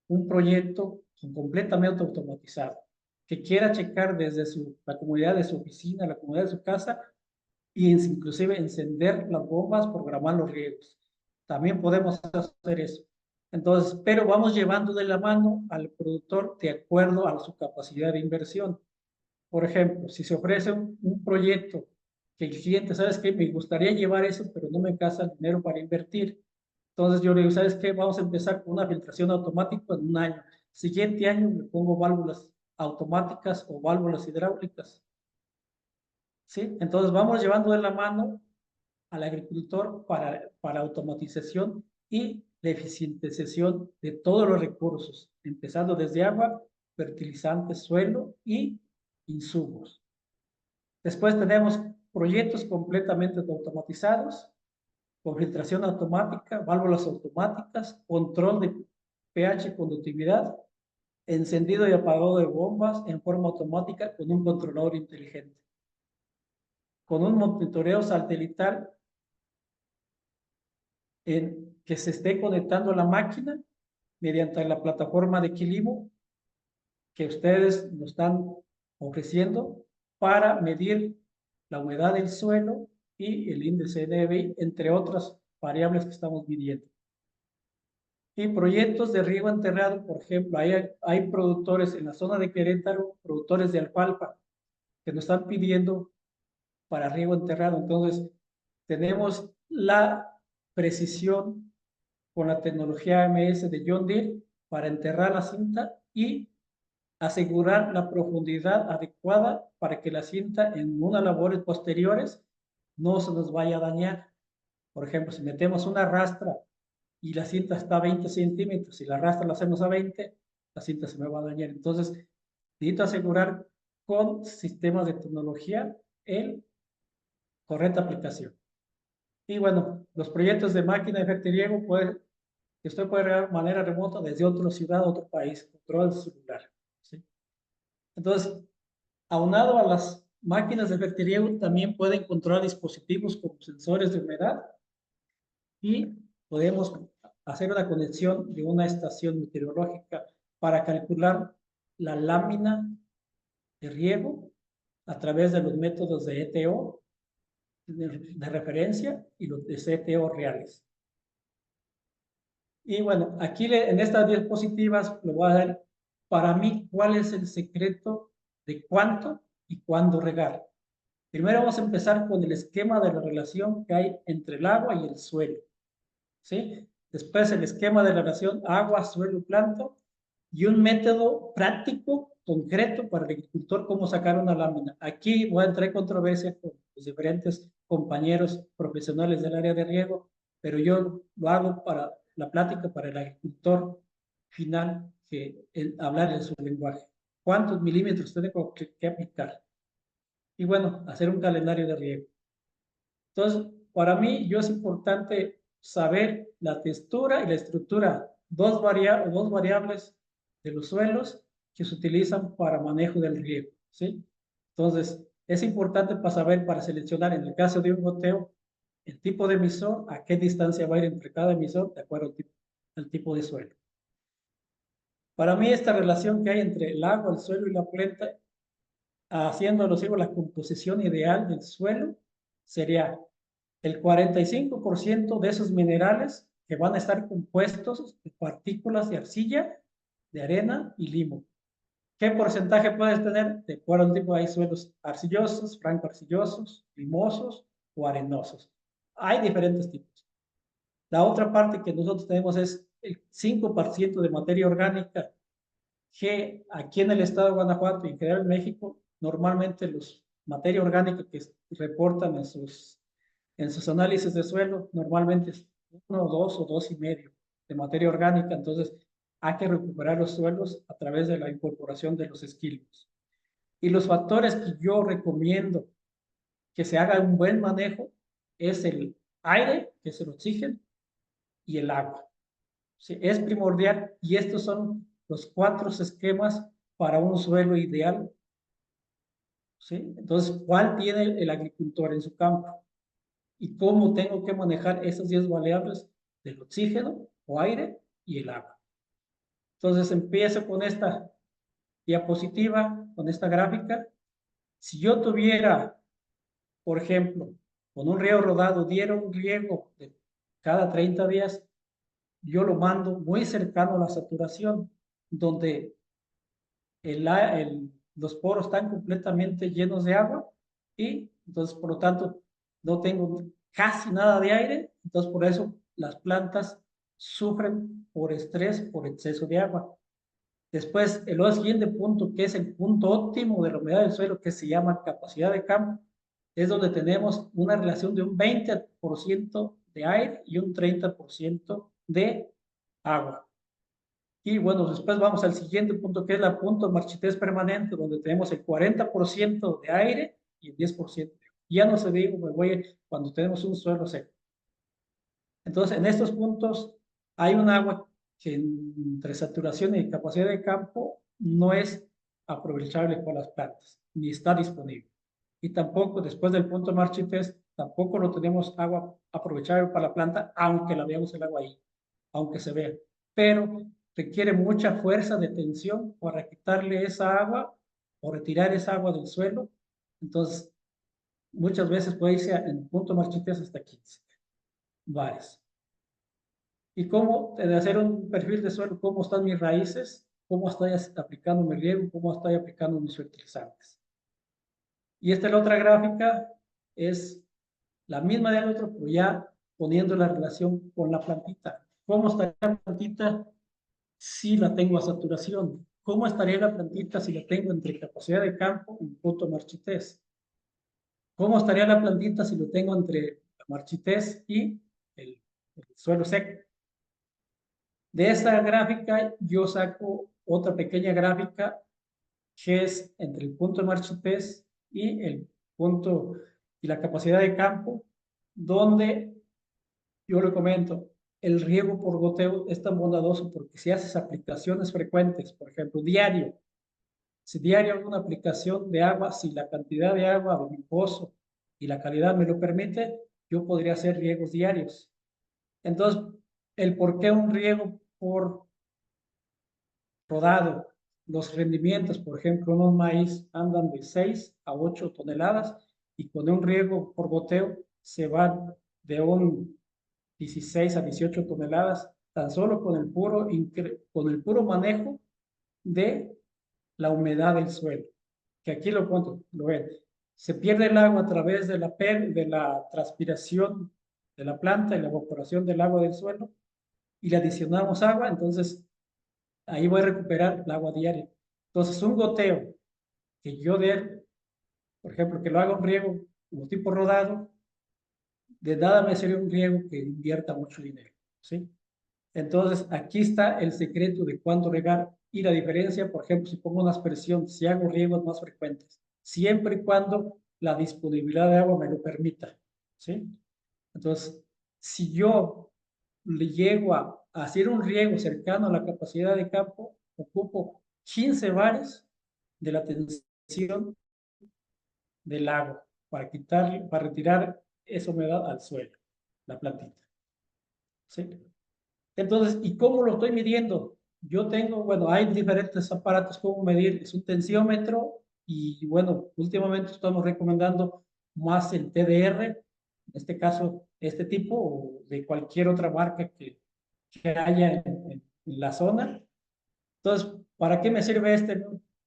Speaker 4: un proyecto completamente automatizado, que quiera checar desde la comodidad de su oficina, la comodidad de su casa, y inclusive encender las bombas, programar los riegos. También podemos hacer eso. Entonces, pero vamos llevando de la mano al productor de acuerdo a su capacidad de inversión. Por ejemplo, si se ofrece un proyecto que el cliente, ¿sabes qué? Me gustaría llevar eso, pero no me alcanza el dinero para invertir. Entonces yo le digo, ¿sabes qué? Vamos a empezar con una filtración automática en un año. Siguiente año me pongo válvulas automáticas o válvulas hidráulicas. ¿Sí? Entonces vamos llevando de la mano al agricultor para automatización y la eficientización de todos los recursos, empezando desde agua, fertilizantes, suelo y insumos. Después tenemos proyectos completamente automatizados, con filtración automática, válvulas automáticas, control de pH y conductividad, encendido y apagado de bombas en forma automática con un controlador inteligente. Con un monitoreo satelital que se esté conectando a la máquina mediante la plataforma de Quilimo que ustedes nos están ofreciendo para medir la humedad del suelo y el índice de DBI, entre otras variables que estamos midiendo. Y proyectos de riego enterrado, por ejemplo, hay productores en la zona de Querétaro, productores de alfalfa, que nos están pidiendo para riego enterrado. Entonces, tenemos la precisión con la tecnología AMS de John Deere para enterrar la cinta y asegurar la profundidad adecuada para que la cinta en unas labores posteriores no se nos vaya a dañar. Por ejemplo, si metemos una rastra y la cinta está a 20 centímetros, si la rastra la hacemos a 20, la cinta se me va a dañar. Entonces, necesito asegurar con sistemas de tecnología el correcta aplicación. Y bueno, los proyectos de máquina de fertiliego que usted puede realizar de manera remota desde otra ciudad, otro país, control celular. ¿Sí? Entonces, aunado a las máquinas de fertiliego, también pueden controlar dispositivos como sensores de humedad y podemos hacer una conexión de una estación meteorológica para calcular la lámina de riego a través de los métodos de ETO, de referencia, y los de CTO reales. Y bueno, aquí en estas diapositivas le voy a dar, para mí, cuál es el secreto de cuánto y cuándo regar. Primero vamos a empezar con el esquema de la relación que hay entre el agua y el suelo. ¿Sí? Después el esquema de la relación agua, suelo, planta y un método práctico, concreto para el agricultor, cómo sacar una lámina. Aquí voy a entrar en controversia con los diferentes compañeros profesionales del área de riego, pero yo lo hago para la plática para el agricultor final, que hablar en su lenguaje. ¿Cuántos milímetros tengo que aplicar? Y bueno, hacer un calendario de riego. Entonces, para mí, es importante saber la textura y la estructura, dos variables de los suelos que se utilizan para manejo del riego, ¿sí? Entonces, es importante para saber, para seleccionar, en el caso de un goteo, el tipo de emisor, a qué distancia va a ir entre cada emisor, de acuerdo al tipo de suelo. Para mí, esta relación que hay entre el agua, el suelo y la planta, haciéndolo sigo la composición ideal del suelo, sería el 45% de esos minerales que van a estar compuestos de partículas de arcilla, de arena y limo. ¿Qué porcentaje puedes tener? De acuerdo al tipo, hay suelos arcillosos, franco-arcillosos, limosos o arenosos. Hay diferentes tipos. La otra parte que nosotros tenemos es el 5% de materia orgánica, que aquí en el estado de Guanajuato y en general en México, normalmente los materia orgánica que reportan en sus análisis de suelo, normalmente es 1, 2 o 2,5 de materia orgánica. Entonces, hay que recuperar los suelos a través de la incorporación de los esquilmos. Y los factores que yo recomiendo que se haga un buen manejo es el aire, que es el oxígeno, y el agua. Sí, es primordial, y estos son los 4 esquemas para un suelo ideal. ¿Sí? Entonces, ¿cuál tiene el agricultor en su campo? ¿Y cómo tengo que manejar esas 10 variables del oxígeno o aire y el agua? Entonces, empiezo con esta diapositiva, con esta gráfica. Si yo tuviera, por ejemplo, con un riego rodado, diera un riego de cada 30 días, yo lo mando muy cercano a la saturación, donde los poros están completamente llenos de agua y entonces, por lo tanto, no tengo casi nada de aire. Entonces, por eso las plantas sufren por estrés, por exceso de agua. Después, el siguiente punto, que es el punto óptimo de la humedad del suelo, que se llama capacidad de campo, es donde tenemos una relación de un 20% de aire y un 30% de agua. Y bueno, después vamos al siguiente punto, que es la punto marchitez permanente, donde tenemos el 40% de aire y el 10% de agua. Ya no se digo, me voy cuando tenemos un suelo seco. Entonces, en estos puntos hay un agua que entre saturación y capacidad de campo no es aprovechable por las plantas, ni está disponible. Y tampoco, después del punto marchitez, tampoco lo tenemos agua aprovechable para la planta, aunque la veamos el agua ahí, aunque se vea. Pero requiere mucha fuerza de tensión para quitarle esa agua o retirar esa agua del suelo. Entonces, muchas veces puede irse en punto marchitez hasta 15 bares. ¿Y cómo de hacer un perfil de suelo? ¿Cómo están mis raíces? ¿Cómo estoy aplicando mi riego? ¿Cómo estoy aplicando mis fertilizantes? Y esta es la otra gráfica, es la misma del otro, pero ya poniendo la relación con la plantita. ¿Cómo estaría la plantita si la tengo a saturación? ¿Cómo estaría la plantita si la tengo entre capacidad de campo y punto marchitez? ¿Cómo estaría la plantita si lo tengo entre la marchitez y el suelo seco? De esta gráfica yo saco otra pequeña gráfica que es entre el punto de marchitez y el punto y la capacidad de campo, donde yo le comento, el riego por goteo es tan bondadoso porque si haces aplicaciones frecuentes, por ejemplo, diario, si diario hago una aplicación de agua, si la cantidad de agua de mi pozo y la calidad me lo permite, yo podría hacer riegos diarios. Entonces, el por qué un riego por rodado, los rendimientos, por ejemplo, unos maíz andan de 6 a 8 toneladas y con un riego por goteo se van de un 16 a 18 toneladas, tan solo con el puro manejo de la humedad del suelo. Que aquí lo ven. Se pierde el agua a través de la transpiración de la planta y la evaporación del agua del suelo y le adicionamos agua, entonces ahí voy a recuperar el agua diaria. Entonces, un goteo que yo dé, por ejemplo, que lo haga un riego como tipo rodado, de nada me sería un riego que invierta mucho dinero, ¿sí? Entonces, aquí está el secreto de cuándo regar y la diferencia, por ejemplo, si pongo una aspersión, si hago riegos más frecuentes, siempre y cuando la disponibilidad de agua me lo permita, ¿sí? Entonces, si yo le llego a hacer un riego cercano a la capacidad de campo, ocupo 15 bares de la tensión del agua para retirar esa humedad al suelo, la plantita. ¿Sí? Entonces, ¿y cómo lo estoy midiendo? Yo tengo, bueno, hay diferentes aparatos como medir, es un tensiómetro y bueno, últimamente estamos recomendando más el TDR, en este caso, este tipo o de cualquier otra marca que haya en la zona. Entonces, ¿para qué me sirve este?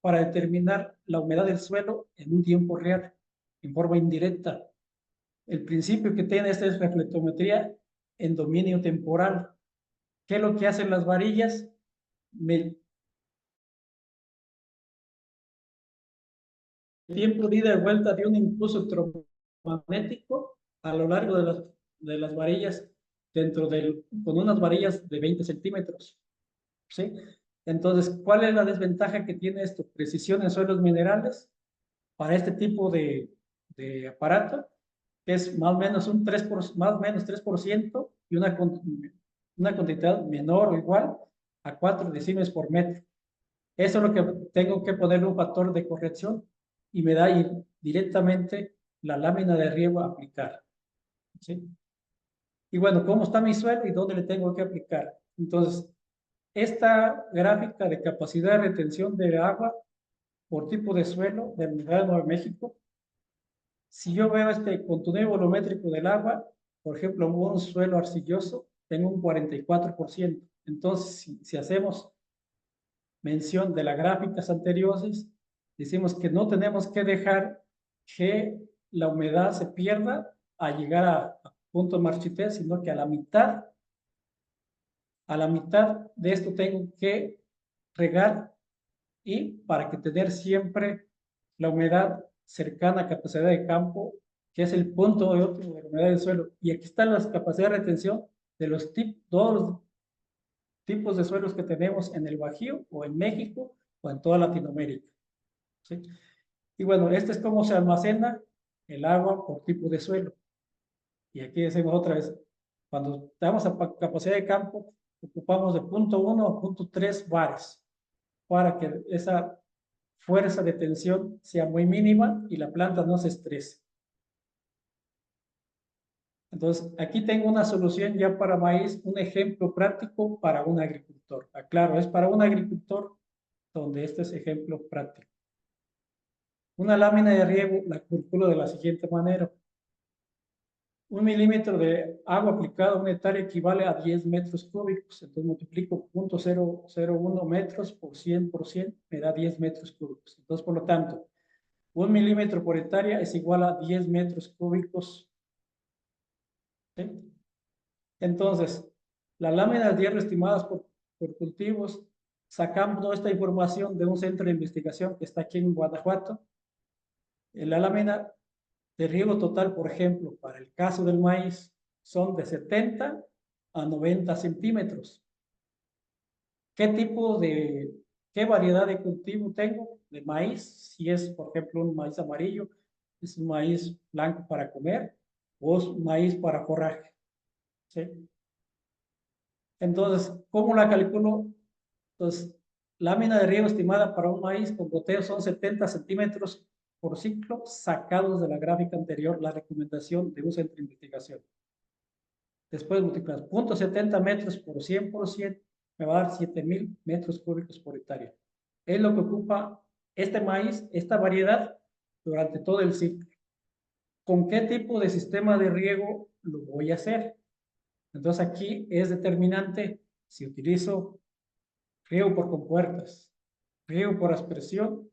Speaker 4: para determinar la humedad del suelo en un tiempo real, en forma indirecta. El principio que tiene esta es reflectometría en dominio temporal. ¿Qué es lo que hacen las varillas? Tiempo de ida y vuelta de un impulso electromagnético a lo largo de las varillas, con unas varillas de 20 centímetros. ¿Sí? Entonces, ¿cuál es la desventaja que tiene esto? Precisión en suelos minerales para este tipo de aparato, que es más o menos un 3% y una cantidad menor o igual a 4 decímetros por metro. Eso es lo que tengo que ponerle un factor de corrección y me da directamente la lámina de riego a aplicar. ¿Sí? Y bueno, ¿cómo está mi suelo y dónde le tengo que aplicar? Entonces, esta gráfica de capacidad de retención de agua por tipo de suelo de la Universidad de Nuevo México, si yo veo este contenido volumétrico del agua, por ejemplo, un suelo arcilloso, tengo un 44%. Entonces, si hacemos mención de las gráficas anteriores, decimos que no tenemos que dejar que la humedad se pierda a llegar a punto de marchitez, sino que a la mitad de esto tengo que regar y para que tener siempre la humedad cercana a capacidad de campo, que es el punto de óptimo de la humedad del suelo. Y aquí están las capacidades de retención de todos los tipos de suelos que tenemos en el Bajío o en México o en toda Latinoamérica. ¿Sí? Y bueno, este es cómo se almacena el agua por tipo de suelo. Y aquí decimos otra vez, cuando damos a capacidad de campo, ocupamos de 0.1 a 0.3 bares para que esa fuerza de tensión sea muy mínima y la planta no se estrese. Entonces, aquí tengo una solución ya para maíz, un ejemplo práctico para un agricultor. Aclaro, es para un agricultor donde este es ejemplo práctico. Una lámina de riego la calculo de la siguiente manera. 1 milímetro de agua aplicada a una hectárea equivale a 10 metros cúbicos. Entonces multiplico 0.001 metros por 100%, me da 10 metros cúbicos. Entonces, por lo tanto, 1 milímetro por hectárea es igual a 10 metros cúbicos. ¿Sí? Entonces, las láminas de hierro estimadas por cultivos, sacamos toda esta información de un centro de investigación que está aquí en Guanajuato. La lámina de riego total, por ejemplo, para el caso del maíz, son de 70 a 90 centímetros. ¿Qué variedad de cultivo tengo de maíz? Si es, por ejemplo, un maíz amarillo, es un maíz blanco para comer o es un maíz para forraje. ¿Sí? Entonces, ¿cómo la calculo? Entonces, lámina de riego estimada para un maíz con goteo son 70 centímetros por ciclo, sacados de la gráfica anterior, la recomendación de un centro de investigación. Después multiplicas 0.70 metros por 100%, me va a dar 7,000 metros cúbicos por hectárea. Es lo que ocupa este maíz, esta variedad, durante todo el ciclo. ¿Con qué tipo de sistema de riego lo voy a hacer? Entonces aquí es determinante si utilizo riego por compuertas, riego por aspersión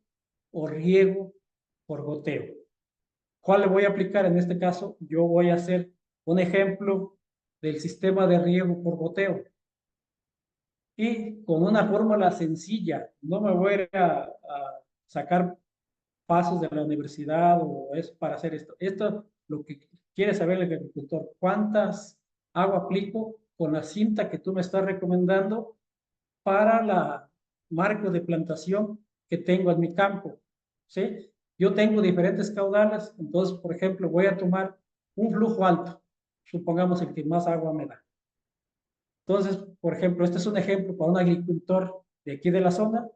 Speaker 4: o riego por goteo. ¿Cuál le voy a aplicar? En este caso, yo voy a hacer un ejemplo del sistema de riego por goteo. Y con una fórmula sencilla, no me voy a ir a sacar pasos de la universidad o es para hacer esto. Esto lo que quiere saber el agricultor, ¿cuántas agua aplico con la cinta que tú me estás recomendando para la marco de plantación que tengo en mi campo? ¿Sí? Yo tengo diferentes caudales, entonces, por ejemplo, voy a tomar un flujo alto, supongamos el que más agua me da. Entonces, por ejemplo, este es un ejemplo para un agricultor de aquí de la zona,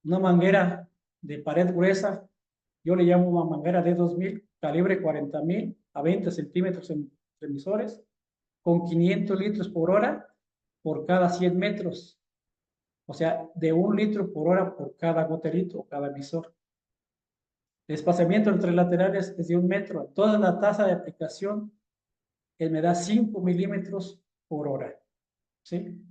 Speaker 4: una manguera de pared gruesa, yo le llamo una manguera de 2000, calibre 40,000 a 20 centímetros en emisores, con 500 litros por hora por cada 100 metros. O sea, de 1 litro por hora por cada goterito o cada emisor. El espaciamiento entre laterales es de 1 metro. Toda la tasa de aplicación me da 5 milímetros por hora. ¿Sí?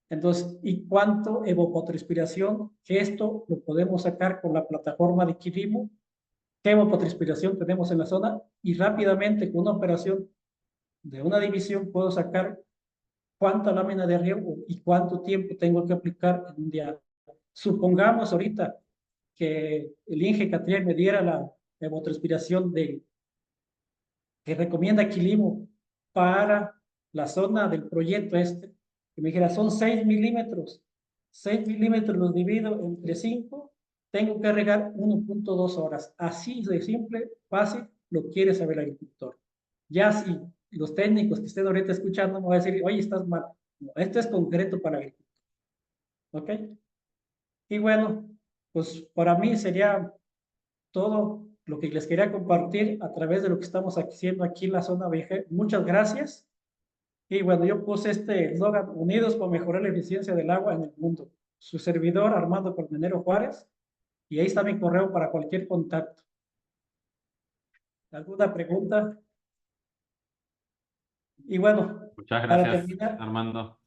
Speaker 4: Entonces, ¿y cuánto evapotranspiración? Que esto lo podemos sacar con la plataforma de Quilimo. ¿Qué evapotranspiración tenemos en la zona? Y rápidamente con una operación de una división puedo sacar cuánta lámina de riego y cuánto tiempo tengo que aplicar en un día. Supongamos ahorita que el Inge Catriel me diera la evapotranspiración que recomienda Quilimo para la zona del proyecto este, que me dijera son 6 milímetros, 6 milímetros los divido entre 5, tengo que regar 1.2 horas. Así de simple, fácil, lo quiere saber el agricultor. Ya si los técnicos que estén ahorita escuchando me van a decir, oye, estás mal. No, esto es concreto para el agricultor. ¿Ok? Y bueno, pues para mí sería todo lo que les quería compartir a través de lo que estamos haciendo aquí en la zona vieja. Muchas gracias. Y bueno, yo puse este eslogan, Unidos para mejorar la eficiencia del agua en el mundo. Su servidor, Armando Colmenero Juárez, y ahí está mi correo para cualquier contacto. ¿Alguna pregunta? Y bueno,
Speaker 2: Muchas
Speaker 4: para
Speaker 2: gracias,
Speaker 4: terminar,
Speaker 2: Armando.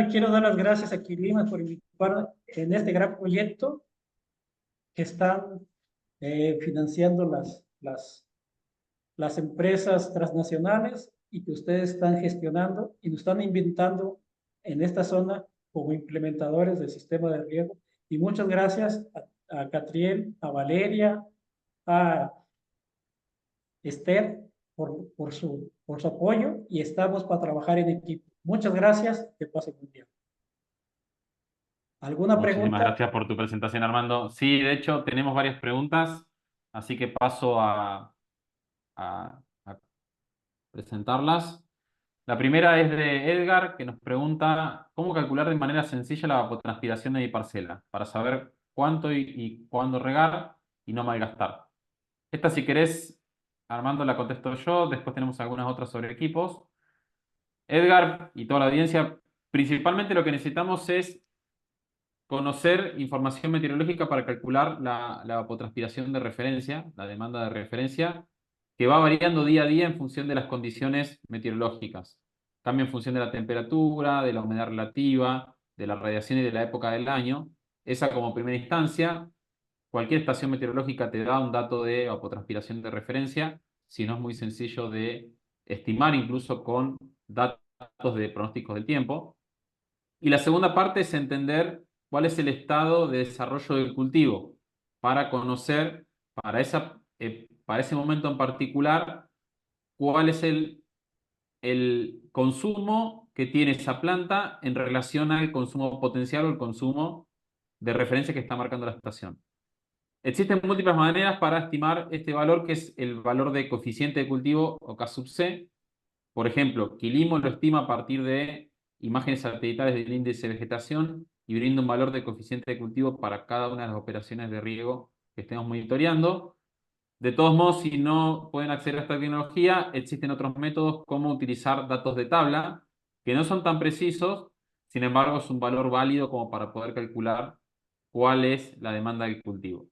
Speaker 4: quiero dar las gracias a Quilima por invitarme en este gran proyecto que están financiando las empresas transnacionales y que ustedes están gestionando y nos están invitando en esta zona como implementadores del sistema de riego. Y muchas gracias a Catriel, a Valeria, a Esther por su apoyo y estamos para trabajar en equipo. Muchas gracias, que pasen muy bien. ¿Alguna
Speaker 2: Muchísimas
Speaker 4: pregunta?
Speaker 2: gracias por tu presentación, Armando. Sí, de hecho, tenemos varias preguntas, así que paso a presentarlas. La primera es de Edgar, que nos pregunta cómo calcular de manera sencilla la evapotranspiración de mi parcela, para saber cuánto y cuándo regar y no malgastar. Esta, si querés, Armando, la contesto yo, después tenemos algunas otras sobre equipos. Edgar y toda la audiencia, principalmente lo que necesitamos es conocer información meteorológica para calcular la evapotranspiración de referencia, la demanda de referencia, que va variando día a día en función de las condiciones meteorológicas. Cambia en función de la temperatura, de la humedad relativa, de la radiación y de la época del año. Esa como primera instancia. Cualquier estación meteorológica te da un dato de evapotranspiración de referencia, si no es muy sencillo de estimar incluso con datos de pronósticos del tiempo. Y la segunda parte es entender cuál es el estado de desarrollo del cultivo para conocer para ese momento en particular cuál es el consumo que tiene esa planta en relación al consumo potencial o el consumo de referencia que está marcando la estación. Existen múltiples maneras para estimar este valor, que es el valor de coeficiente de cultivo o K sub C. Por ejemplo, Quilimo lo estima a partir de imágenes satelitales del índice de vegetación y brinda un valor de coeficiente de cultivo para cada una de las operaciones de riego que estemos monitoreando. De todos modos, si no pueden acceder a esta tecnología, existen otros métodos como utilizar datos de tabla, que no son tan precisos, sin embargo, es un valor válido como para poder calcular cuál es la demanda del cultivo.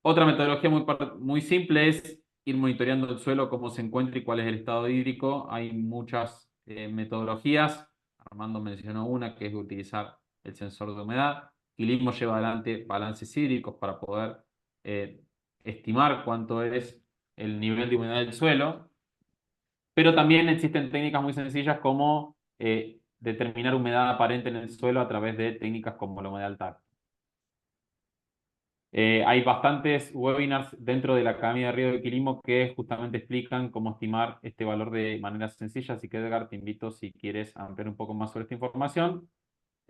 Speaker 2: Otra metodología muy simple es ir monitoreando el suelo, cómo se encuentra y cuál es el estado hídrico. Hay muchas metodologías. Armando mencionó una, que es utilizar el sensor de humedad. Quilimo lleva adelante balances hídricos para poder estimar cuánto es el nivel de humedad del suelo. Pero también existen técnicas muy sencillas como determinar humedad aparente en el suelo a través de técnicas como la humedad al tacto. Hay bastantes webinars dentro de la Academia de Riego de Quilimo que justamente explican cómo estimar este valor de manera sencilla, así que Edgar, te invito, si quieres ampliar un poco más sobre esta información,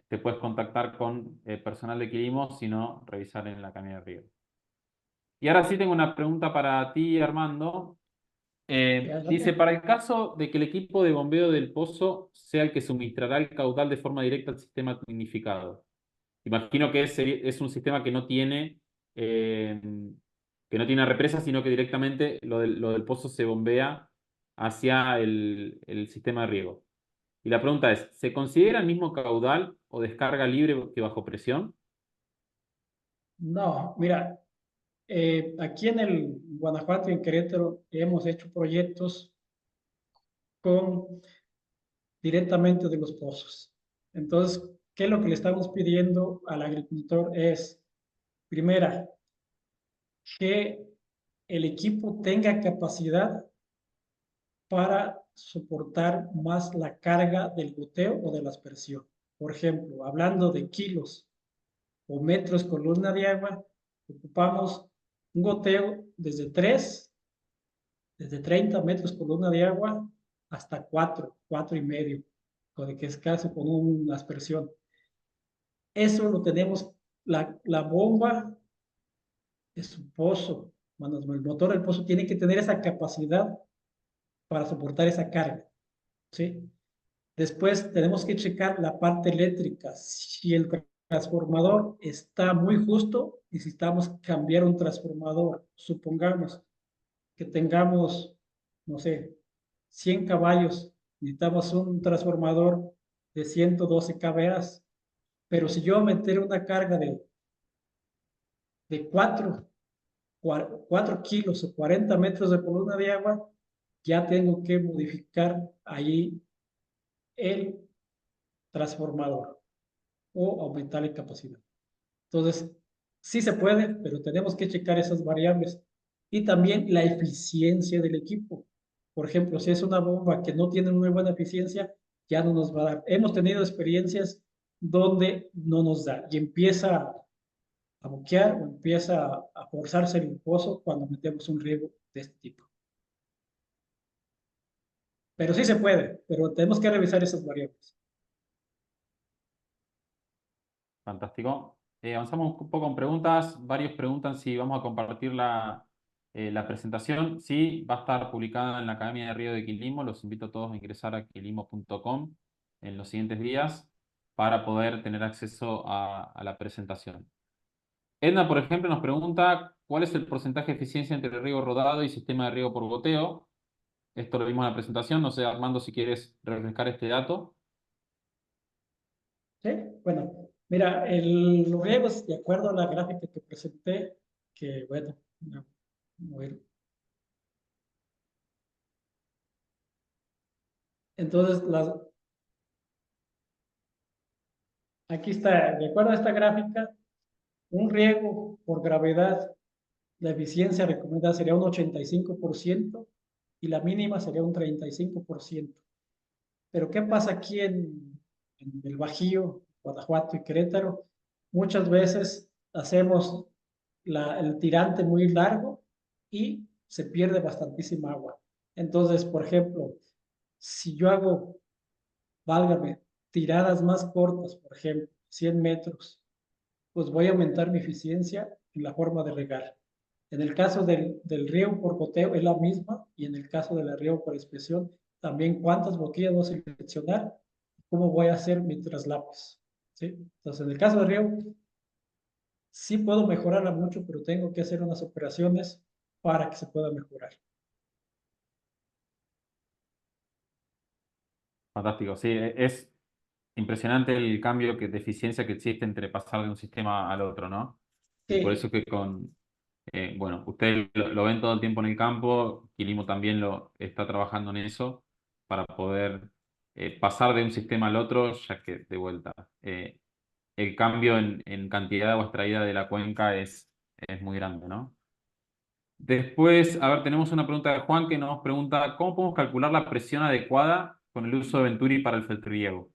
Speaker 2: te puedes contactar con personal de Quilimo, si no, revisar en la Academia de Riego. Y ahora sí tengo una pregunta para ti, Armando. Dice, para el caso de que el equipo de bombeo del pozo sea el que suministrará el caudal de forma directa al sistema tecnificado. Imagino que es un sistema que no tiene represa, sino que directamente lo del pozo se bombea hacia el sistema de riego. Y la pregunta es, ¿se considera el mismo caudal o descarga libre que bajo presión?
Speaker 4: No, mira, aquí en el Guanajuato y en Querétaro hemos hecho proyectos con directamente de los pozos. Entonces, ¿qué es lo que le estamos pidiendo al agricultor? Es, primera, que el equipo tenga capacidad para soportar más la carga del goteo o de la aspersión. Por ejemplo, hablando de kilos o metros columna de agua, ocupamos un goteo desde 30 metros columna de agua hasta 4 y medio, que es casi con una aspersión. Eso lo tenemos, la bomba es un pozo, bueno, el motor del pozo tiene que tener esa capacidad para soportar esa carga, ¿sí? Después tenemos que checar la parte eléctrica. Si el transformador está muy justo, necesitamos cambiar un transformador. Supongamos que tengamos, no sé, 100 caballos, necesitamos un transformador de 112 kVA, pero si yo meter una carga de 4 kilos o 40 metros de columna de agua, ya tengo que modificar ahí el transformador o aumentar la capacidad. Entonces, sí se puede, pero tenemos que checar esas variables. Y también la eficiencia del equipo. Por ejemplo, si es una bomba que no tiene muy buena eficiencia, ya no nos va a dar. Hemos tenido experiencias donde no nos da y empieza a boquear o empieza a forzarse el pozo cuando metemos un riego de este tipo. Pero sí se puede, pero tenemos que revisar esas variables.
Speaker 2: Fantástico. Avanzamos un poco con preguntas. Varios preguntan si vamos a compartir la presentación. Sí, va a estar publicada en la Academia de Riego de Quilimo. Los invito a todos a ingresar a quilimo.com en los siguientes días para poder tener acceso a la presentación. Edna, por ejemplo, nos pregunta cuál es el porcentaje de eficiencia entre riego rodado y sistema de riego por goteo. Esto lo vimos en la presentación. No sé, Armando, si quieres refrescar este dato.
Speaker 4: ¿Sí? Bueno, mira, los riegos, de acuerdo a la gráfica que presenté, que bueno, bueno. Entonces, aquí está, de acuerdo a esta gráfica, un riego por gravedad, la eficiencia recomendada sería un 85% y la mínima sería un 35%. Pero ¿qué pasa aquí en el Bajío, Guanajuato y Querétaro? Muchas veces hacemos el tirante muy largo y se pierde bastantísima agua. Entonces, por ejemplo, si yo hago, válgame, tiradas más cortas, por ejemplo, 100 metros, pues voy a aumentar mi eficiencia en la forma de regar. En el caso del riego por goteo es la misma y en el caso del riego por expresión, también cuántas boquillas voy a seleccionar, cómo voy a hacer mi traslapes. ¿Sí? Entonces, en el caso del riego, sí puedo mejorarla mucho, pero tengo que hacer unas operaciones para que se pueda mejorar.
Speaker 2: Fantástico. Sí, es impresionante el cambio de eficiencia que existe entre pasar de un sistema al otro, ¿no? Y por
Speaker 4: Sí,
Speaker 2: eso es que bueno, ustedes lo ven todo el tiempo en el campo, Quilimo también lo está trabajando en eso para poder pasar de un sistema al otro, ya que de vuelta, el cambio en cantidad de agua extraída de la cuenca es muy grande, ¿no? Después, a ver, tenemos una pregunta de Juan que nos pregunta, ¿cómo podemos calcular la presión adecuada con el uso de Venturi para el filtriego?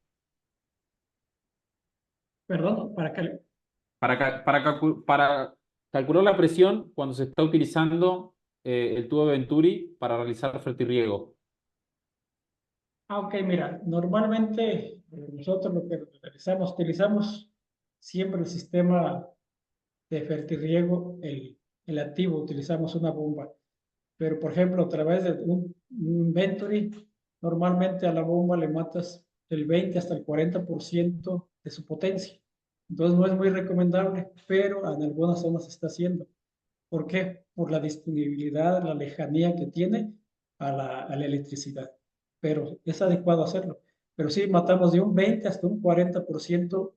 Speaker 4: perdón, para que
Speaker 2: Para calcular la presión cuando se está utilizando el tubo de Venturi para realizar fertirriego.
Speaker 4: Ok, mira, normalmente nosotros lo que realizamos, utilizamos siempre el sistema de fertirriego, el activo, utilizamos una bomba. Pero, por ejemplo, a través de un Venturi, normalmente a la bomba le matas del 20 hasta el 40% de su potencia. Entonces no es muy recomendable, pero en algunas zonas se está haciendo. ¿Por qué? Por la disponibilidad, la lejanía que tiene a la electricidad. Pero es adecuado hacerlo. Pero sí, matamos de un 20 hasta un 40%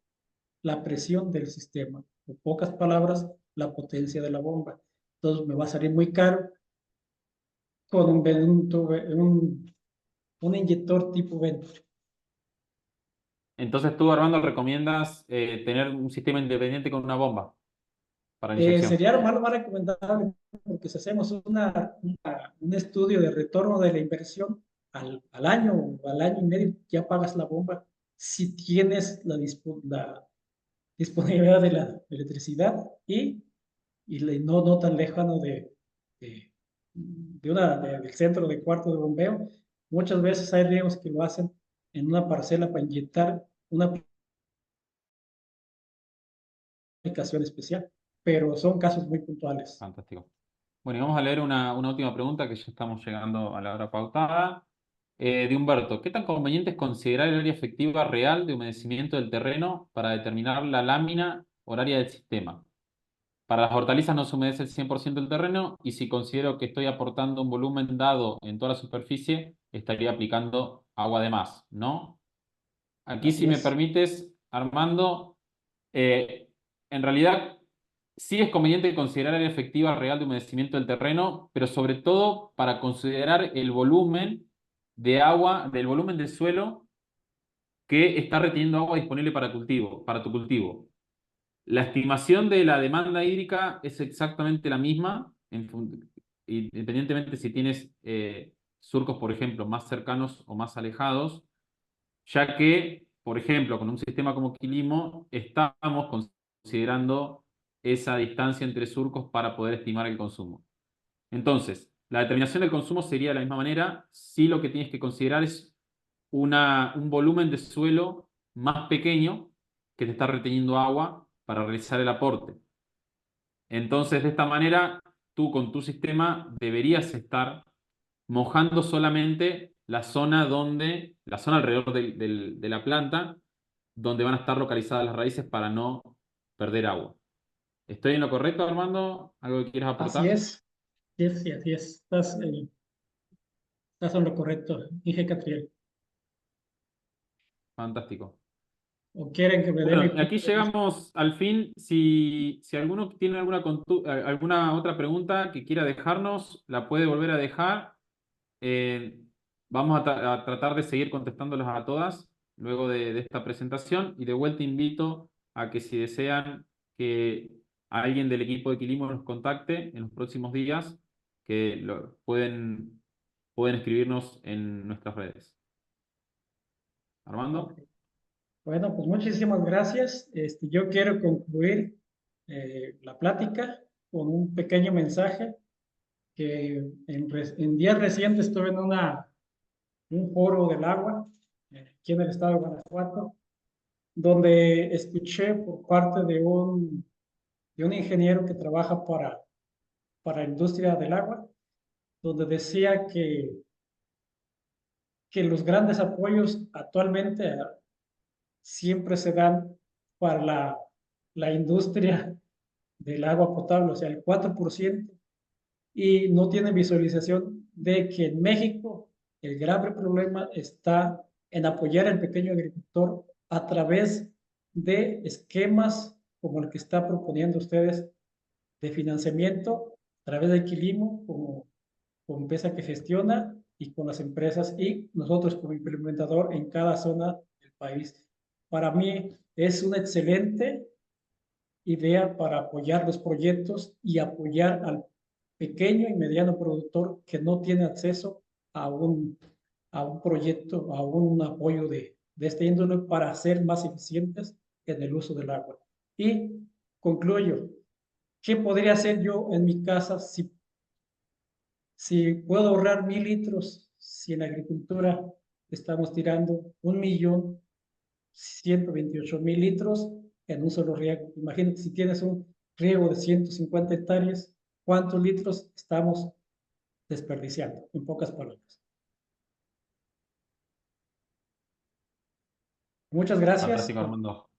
Speaker 4: la presión del sistema. En pocas palabras, la potencia de la bomba. Entonces me va a salir muy caro con un inyector tipo Venturi.
Speaker 2: Entonces tú, Armando, recomiendas tener un sistema independiente con una bomba para inyección.
Speaker 4: Sería lo más recomendable, porque si hacemos un estudio de retorno de la inversión al año o al año y medio, ya pagas la bomba si tienes la disponibilidad de la electricidad no tan lejano de, del centro de cuarto de bombeo. Muchas veces hay riegos que lo hacen en una parcela para inyectar una aplicación especial, pero son casos muy puntuales.
Speaker 2: Fantástico. Bueno, y vamos a leer una última pregunta que ya estamos llegando a la hora pautada. De Humberto, ¿qué tan conveniente es considerar el área efectiva real de humedecimiento del terreno para determinar la lámina horaria del sistema? Para las hortalizas no se humedece el 100% del terreno y si considero que estoy aportando un volumen dado en toda la superficie, estaría aplicando agua de más, ¿no? Aquí,
Speaker 4: Así
Speaker 2: si me
Speaker 4: es.
Speaker 2: permites, Armando, en realidad sí es conveniente considerar área efectiva real de humedecimiento del terreno, pero sobre todo para considerar el volumen de agua, del volumen del suelo que está reteniendo agua disponible para tu cultivo. La estimación de la demanda hídrica es exactamente la misma, independientemente si tienes surcos, por ejemplo, más cercanos o más alejados, ya que, por ejemplo, con un sistema como Quilimo, estamos considerando esa distancia entre surcos para poder estimar el consumo. Entonces, la determinación del consumo sería de la misma manera, si lo que tienes que considerar es un volumen de suelo más pequeño que te está reteniendo agua para realizar el aporte. Entonces, de esta manera, tú con tu sistema deberías estar mojando solamente la zona alrededor de la planta, donde van a estar localizadas las raíces para no perder agua. ¿Estoy en lo correcto, Armando? ¿Algo que quieras
Speaker 4: Así
Speaker 2: aportar?
Speaker 4: es. Sí, así es. Estás en lo correcto, Inge Catriel.
Speaker 2: Fantástico.
Speaker 4: ¿O quieren que me dé mi
Speaker 2: Bueno, y aquí
Speaker 4: punto de vista?
Speaker 2: llegamos al fin. Si alguno tiene alguna otra pregunta que quiera dejarnos, la puede volver a dejar. Vamos a tratar de seguir contestándolas a todas luego de esta presentación. Y de vuelta invito a que si desean que alguien del equipo de Quilimo nos contacte en los próximos días, que pueden escribirnos en nuestras redes. Armando.
Speaker 4: Ok. Bueno, pues muchísimas gracias. Yo quiero concluir la plática con un pequeño mensaje que en días recientes estuve en un foro del agua aquí en el estado de Guanajuato, donde escuché por parte de un ingeniero que trabaja para la industria del agua, donde decía que los grandes apoyos actualmente siempre se dan para la industria del agua potable, o sea, el 4%, y no tiene visualización de que en México el grave problema está en apoyar al pequeño agricultor a través de esquemas como el que está proponiendo ustedes de financiamiento, a través de Quilimo, como empresa que gestiona, y con las empresas y nosotros como implementador en cada zona del país. Para mí es una excelente idea para apoyar los proyectos y apoyar al pequeño y mediano productor que no tiene acceso a un proyecto, a un apoyo de este índole para ser más eficientes en el uso del agua. Y concluyo, ¿qué podría hacer yo en mi casa si puedo ahorrar 1,000 litros? Si en la agricultura estamos tirando 1,128,000 litros en un solo riego. Imagínate si tienes un riego de 150 hectáreas, ¿cuántos litros estamos desperdiciando? En pocas palabras. Muchas gracias.
Speaker 2: Fantástico, Armando.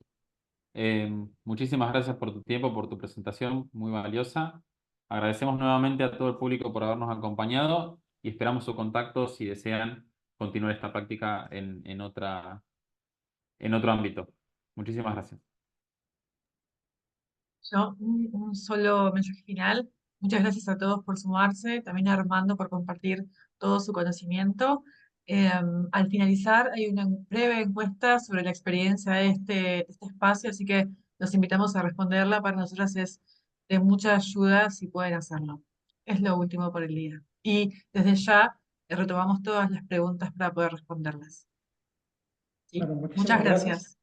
Speaker 2: Muchísimas gracias por tu tiempo, por tu presentación, muy valiosa. Agradecemos nuevamente a todo el público por habernos acompañado y esperamos su contacto si desean continuar esta práctica en otro ámbito. Muchísimas gracias.
Speaker 1: Yo, un solo mensaje final. Muchas gracias a todos por sumarse, también a Armando por compartir todo su conocimiento. Al finalizar hay una breve encuesta sobre la experiencia de este espacio, así que los invitamos a responderla. Para nosotras es de mucha ayuda si pueden hacerlo. Es lo último por el día. Y desde ya retomamos todas las preguntas para poder responderlas. ¿Sí?
Speaker 4: Bueno,
Speaker 1: Muchas
Speaker 4: muchísimas gracias.
Speaker 1: gracias.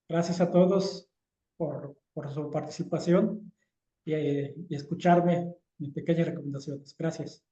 Speaker 4: Gracias a todos por su participación y escucharme mis pequeñas recomendaciones. Gracias.